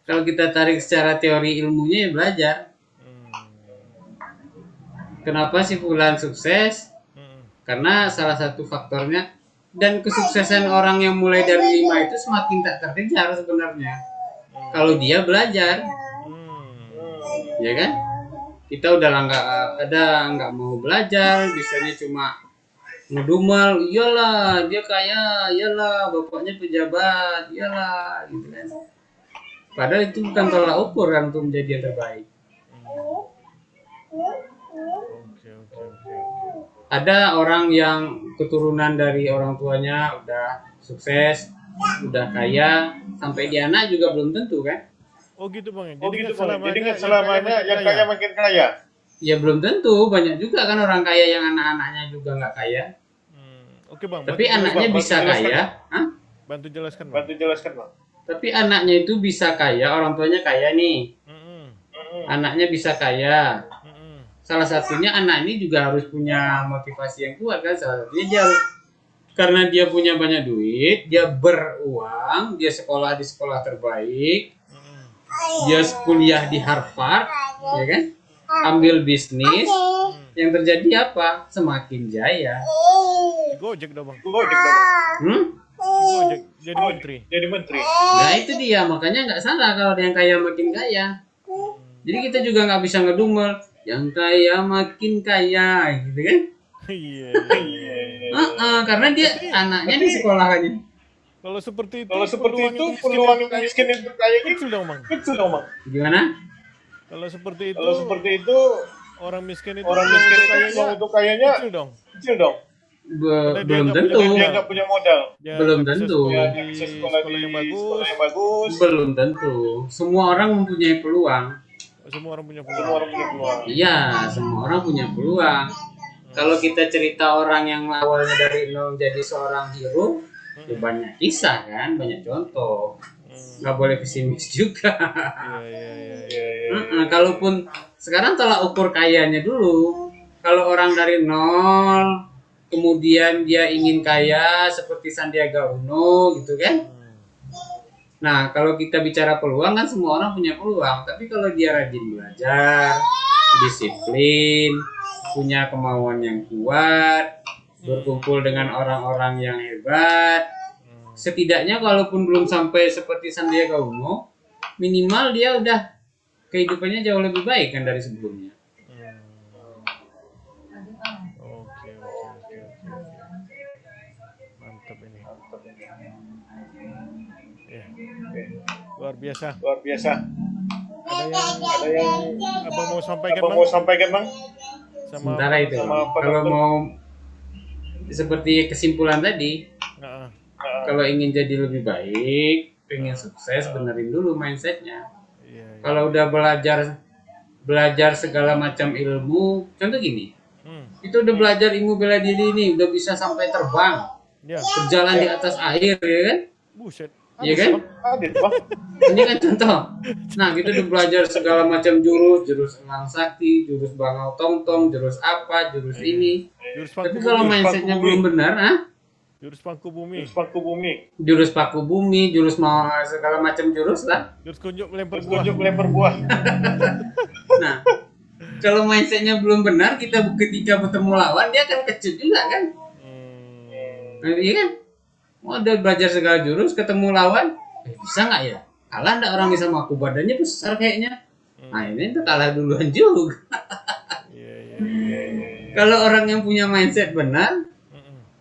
Kalau kita tarik secara teori ilmunya ya belajar. Kenapa si fulan sukses? Karena salah satu faktornya dan kesuksesan orang yang mulai dari 5 itu semakin tak terkejar sebenarnya. Kalau dia belajar. Ya kan? kita udah nggak mau belajar, bisanya cuma ngedumel, iyalah dia kaya, iyalah bapaknya pejabat, iyalah gitu kan. Padahal itu bukan tolak ukur kan untuk menjadi yang terbaik. Oke. Ada orang yang keturunan dari orang tuanya udah sukses, udah kaya, sampai di anak juga belum tentu kan? Oh gitu bang. Jadi nggak selamanya yang kaya makin kaya. Ya belum tentu, banyak juga kan orang kaya yang anak-anaknya juga nggak kaya. Oke bang. Tapi anaknya bisa kaya, Bantu jelaskan bang. Tapi anaknya itu bisa kaya, orang tuanya kaya nih. Anaknya bisa kaya. Salah satunya anak ini juga harus punya motivasi yang kuat kan. Salah satunya dia harus, karena dia punya banyak duit, dia beruang, dia sekolah di sekolah terbaik, dia kuliah di Harvard, ya kan? Ambil bisnis, yang terjadi apa? Semakin jaya. Gojek dong bang. Gojek dong. Gojek jadi menteri. Nah itu dia, makanya nggak salah kalau yang kaya makin kaya. Jadi kita juga nggak bisa ngedumel, yang kaya makin kaya, gitu kan? Iya. Karena dia anaknya di sekolahannya. Kalau seperti itu peluang yang miskin yang kaya kecil dong bang. Gimana? Kalau seperti itu orang miskin itu peluang untuk kayanya kecil dong. Belum tentu. Dia nggak punya modal. Belum tentu. Bisa sekolah yang bagus. Belum tentu. Semua orang mempunyai peluang. Semua orang punya Iya, semua orang punya peluang. Kalau kita cerita orang yang awalnya dari nol jadi seorang hero, ya banyak kisah kan, banyak contoh. Nggak boleh pesimis juga. Kalaupun sekarang tolak ukur kayanya dulu. Kalau orang dari nol, kemudian dia ingin kaya seperti Sandiaga Uno gitu kan. Nah kalau kita bicara peluang kan semua orang punya peluang. Tapi kalau dia rajin belajar, disiplin, punya kemauan yang kuat, berkumpul dengan orang-orang yang hebat, setidaknya kalaupun belum sampai seperti Sandiaga Uno, minimal dia udah kehidupannya jauh lebih baik kan dari sebelumnya. Oke. Mantap ini. Ya. Luar biasa. Ada yang abang mau sampaikan bang? Sementara itu, kalau mau seperti kesimpulan tadi, kalau ingin jadi lebih baik, pengen sukses, benerin dulu mindsetnya. Kalau udah belajar segala macam ilmu, contoh gini, itu udah belajar ilmu bela diri ini, udah bisa sampai terbang, berjalan di atas air, ya kan? Buset. Iya kan? Ini kan contoh. Nah, kita udah belajar segala macam jurus elang sakti, jurus bangau tongtong, jurus apa, jurus ini. Tapi kalau mindsetnya belum benar, jurus paku bumi, jurus mau segala macam jurus lah. Jurus kunjuk lempar buah. Nah, kalau mindsetnya belum benar, kita ketika bertemu lawan dia akan kecut juga kan? Iya kan? Udah belajar segala jurus, ketemu lawan, bisa nggak ya? Kalah nggak orang sama aku, badannya besar kayaknya. Nah ini tuh kalah duluan juga. Kalau orang yang punya mindset benar,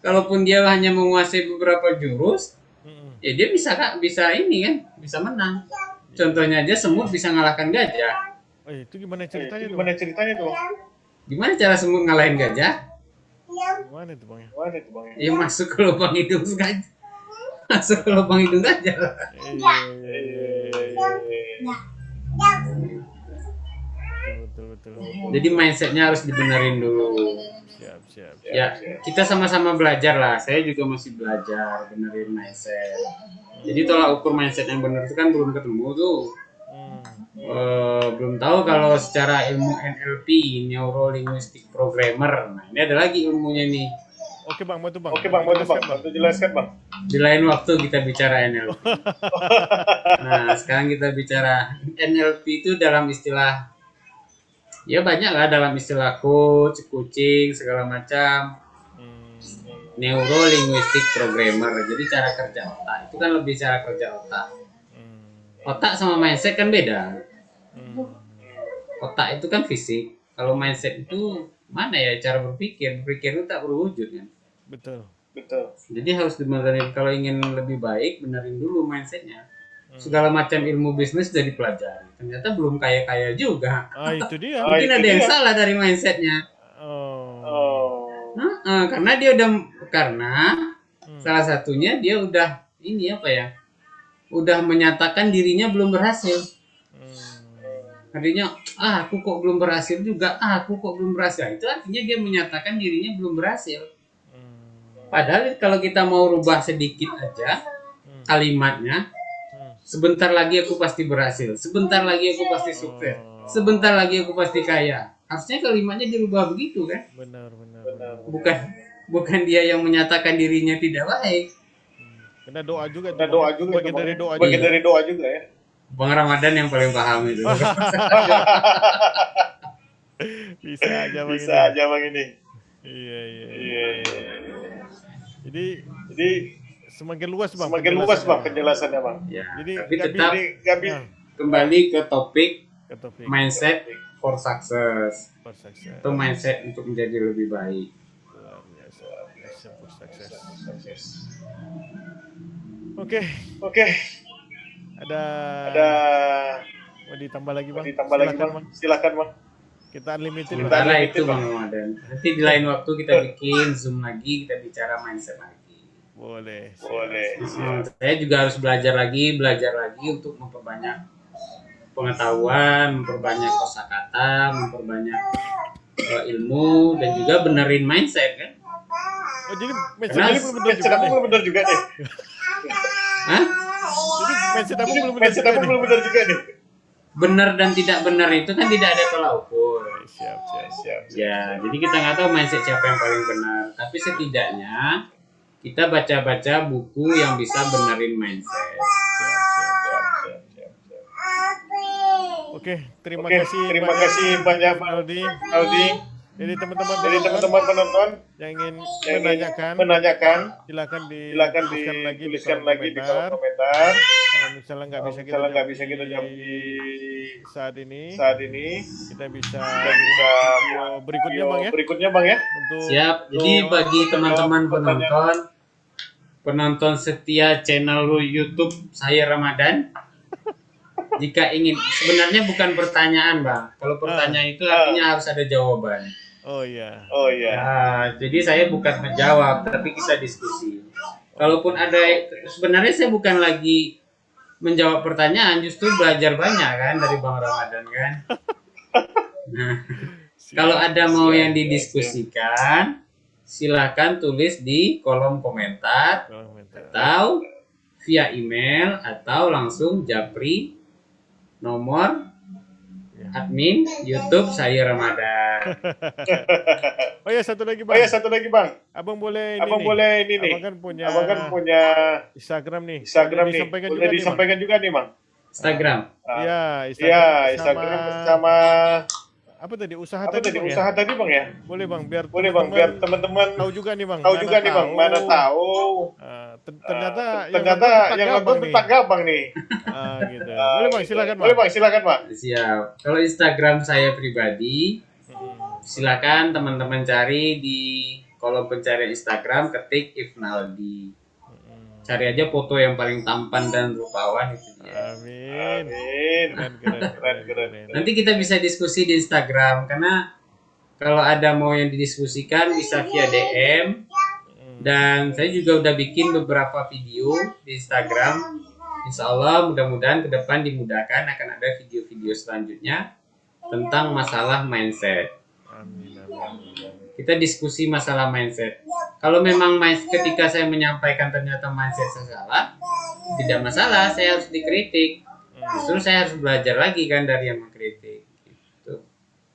kalaupun dia hanya menguasai beberapa jurus, ya dia bisa ini kan, bisa menang. Contohnya aja semut bisa ngalahkan gajah. Itu gimana ceritanya tuh? Gimana cara semut ngalahin gajah? Gimana itu bang? Ya masuk ke lubang hidung gajah. Betul. Jadi mindsetnya harus dibenerin dulu. Siap. Ya, kita sama-sama belajar lah. Saya juga masih belajar benerin mindset. Jadi tolak ukur mindset yang benar itu kan belum ketemu tuh. Belum tahu kalau secara ilmu NLP, Neuro Linguistic Programmer. Nah, ini ada lagi ilmunya nih. Oke bang, bantu jelaskan bang. Di lain waktu kita bicara NLP. Nah, sekarang kita bicara NLP itu dalam istilah, ya banyak lah dalam istilah coach, coaching, segala macam. Neuro Linguistic Programmer. Jadi cara kerja otak. Itu kan lebih cara kerja otak. Otak sama mindset kan beda. otak itu kan fisik. Kalau mindset itu mana ya cara berpikir? Berpikir itu tak berwujud kan. Betul. Jadi harus dibenerin. Kalau ingin lebih baik, benerin dulu mindsetnya. Segala macam ilmu bisnis sudah dipelajari. Ternyata belum kaya-kaya juga. Itu dia. Mungkin ada yang salah dari mindsetnya. Karena dia salah satunya dia udah ini apa ya? Udah menyatakan dirinya belum berhasil. Artinya, aku kok belum berhasil juga. Aku kok belum berhasil. Itu artinya dia menyatakan dirinya belum berhasil. Padahal kalau kita mau rubah sedikit aja kalimatnya, sebentar lagi aku pasti berhasil, sebentar lagi aku pasti sukses, sebentar lagi aku pasti kaya. Harusnya kalimatnya dirubah begitu kan? Benar. Bukan dia yang menyatakan dirinya tidak baik. Kena doa juga. Bagian dari doa juga ya. Bang Ramadan yang paling paham itu. Bisa aja bang ini. Iya. Jadi semakin luas bang penjelasannya bang. Ya, jadi tapi tetap kembali ke topik mindset for success. Itu mindset untuk menjadi lebih baik. Luar biasa for success. Oke. Ada mau ditambah lagi bang? Silakan bang. Kita unlimited. Sementara itu Bang Ramadan. Nanti di lain waktu kita bikin Zoom lagi, kita bicara mindset lagi. Boleh. Saya juga harus belajar lagi untuk memperbanyak pengetahuan, memperbanyak kosakata, memperbanyak ilmu, dan juga benerin mindset kan. Jadi mindset belum benar juga deh. Hah? Jadi mindset aku belum benar juga deh. Benar dan tidak benar itu kan tidak ada tolak ukur. Siap. Ya, jadi kita nggak tahu mindset siapa yang paling benar. Tapi setidaknya kita baca-baca buku yang bisa benerin mindset. Siap. Oke, terima kasih banyak Bang Aldi. Jadi teman-teman penonton yang ingin menanyakan silakan dituliskan lagi di kolom komentar. Kalau misalnya nggak bisa kita jawab di saat ini kita bisa berikutnya bang ya. Siap. Jadi bagi teman-teman penonton setia channel YouTube saya Ramadan, jika ingin, sebenarnya bukan pertanyaan bang. Kalau pertanyaan itu artinya harus ada jawaban. Oh iya. Nah, jadi saya bukan menjawab, tapi kita diskusi. Kalaupun ada, sebenarnya saya bukan lagi menjawab pertanyaan, justru belajar banyak kan dari Bang Ramadan kan. Nah, kalau ada mau yang didiskusikan, silakan tulis di kolom komentar atau via email atau langsung japri nomor admin YouTube saya Ramadan. Oh ya satu lagi bang. Abang boleh ini nih. Abang kan punya Instagram nih. Boleh disampaikan juga nih bang. Instagram. Iya, Instagram sama apa tadi usaha tadi bang ya? Boleh bang biar teman-teman tahu juga nih bang. Mana tahu. Ternyata yang nonton tetangga bang nih. Gitu. Boleh bang silakan bang. Siap. Kalau Instagram saya pribadi, silakan teman-teman cari di kolom pencarian Instagram, ketik Ifnaldi. Cari aja foto yang paling tampan dan rupawan itu dia. Amin. Keren. Nanti kita bisa diskusi di Instagram, karena kalau ada mau yang didiskusikan bisa via DM. Dan saya juga udah bikin beberapa video di Instagram. Insya Allah mudah-mudahan ke depan dimudahkan akan ada video-video selanjutnya tentang masalah mindset. Amin. Kita diskusi masalah mindset. Kalau memang ketika saya menyampaikan ternyata mindset saya salah, tidak masalah, saya harus dikritik. Justru saya harus belajar lagi kan dari yang mengkritik. Gitu.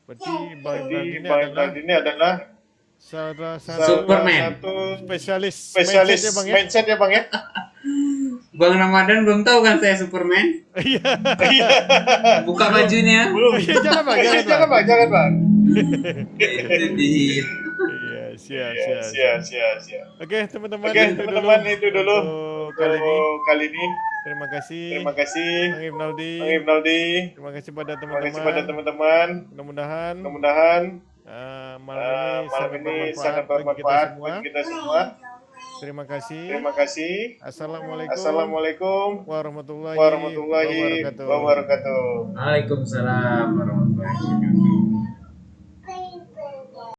Berarti Bang ini adalah salah satu spesialis mindset ya bang ya. Bang Ramadan belum tahu kan saya Superman? Iya. Buka bajunya. Belum. Jangan bang. Iya, siap. Oke teman-teman itu dulu kali ini. Terima kasih Terima kasih Bang Ibnaldi. Bang Ibnaldi. Terima kasih pada Terima kasih teman-teman. pada teman-teman. Mudah-mudahan Mudah-mudahan malam ini sangat sangat bermanfaat bagi kita semua. bagi kita semua. Terima kasih. Terima kasih. Assalamualaikum Assalamualaikum warahmatullahi warahmatullahi wabarakatuh. wabarakatuh. Waalaikumsalam warahmatullahi wabarakatuh.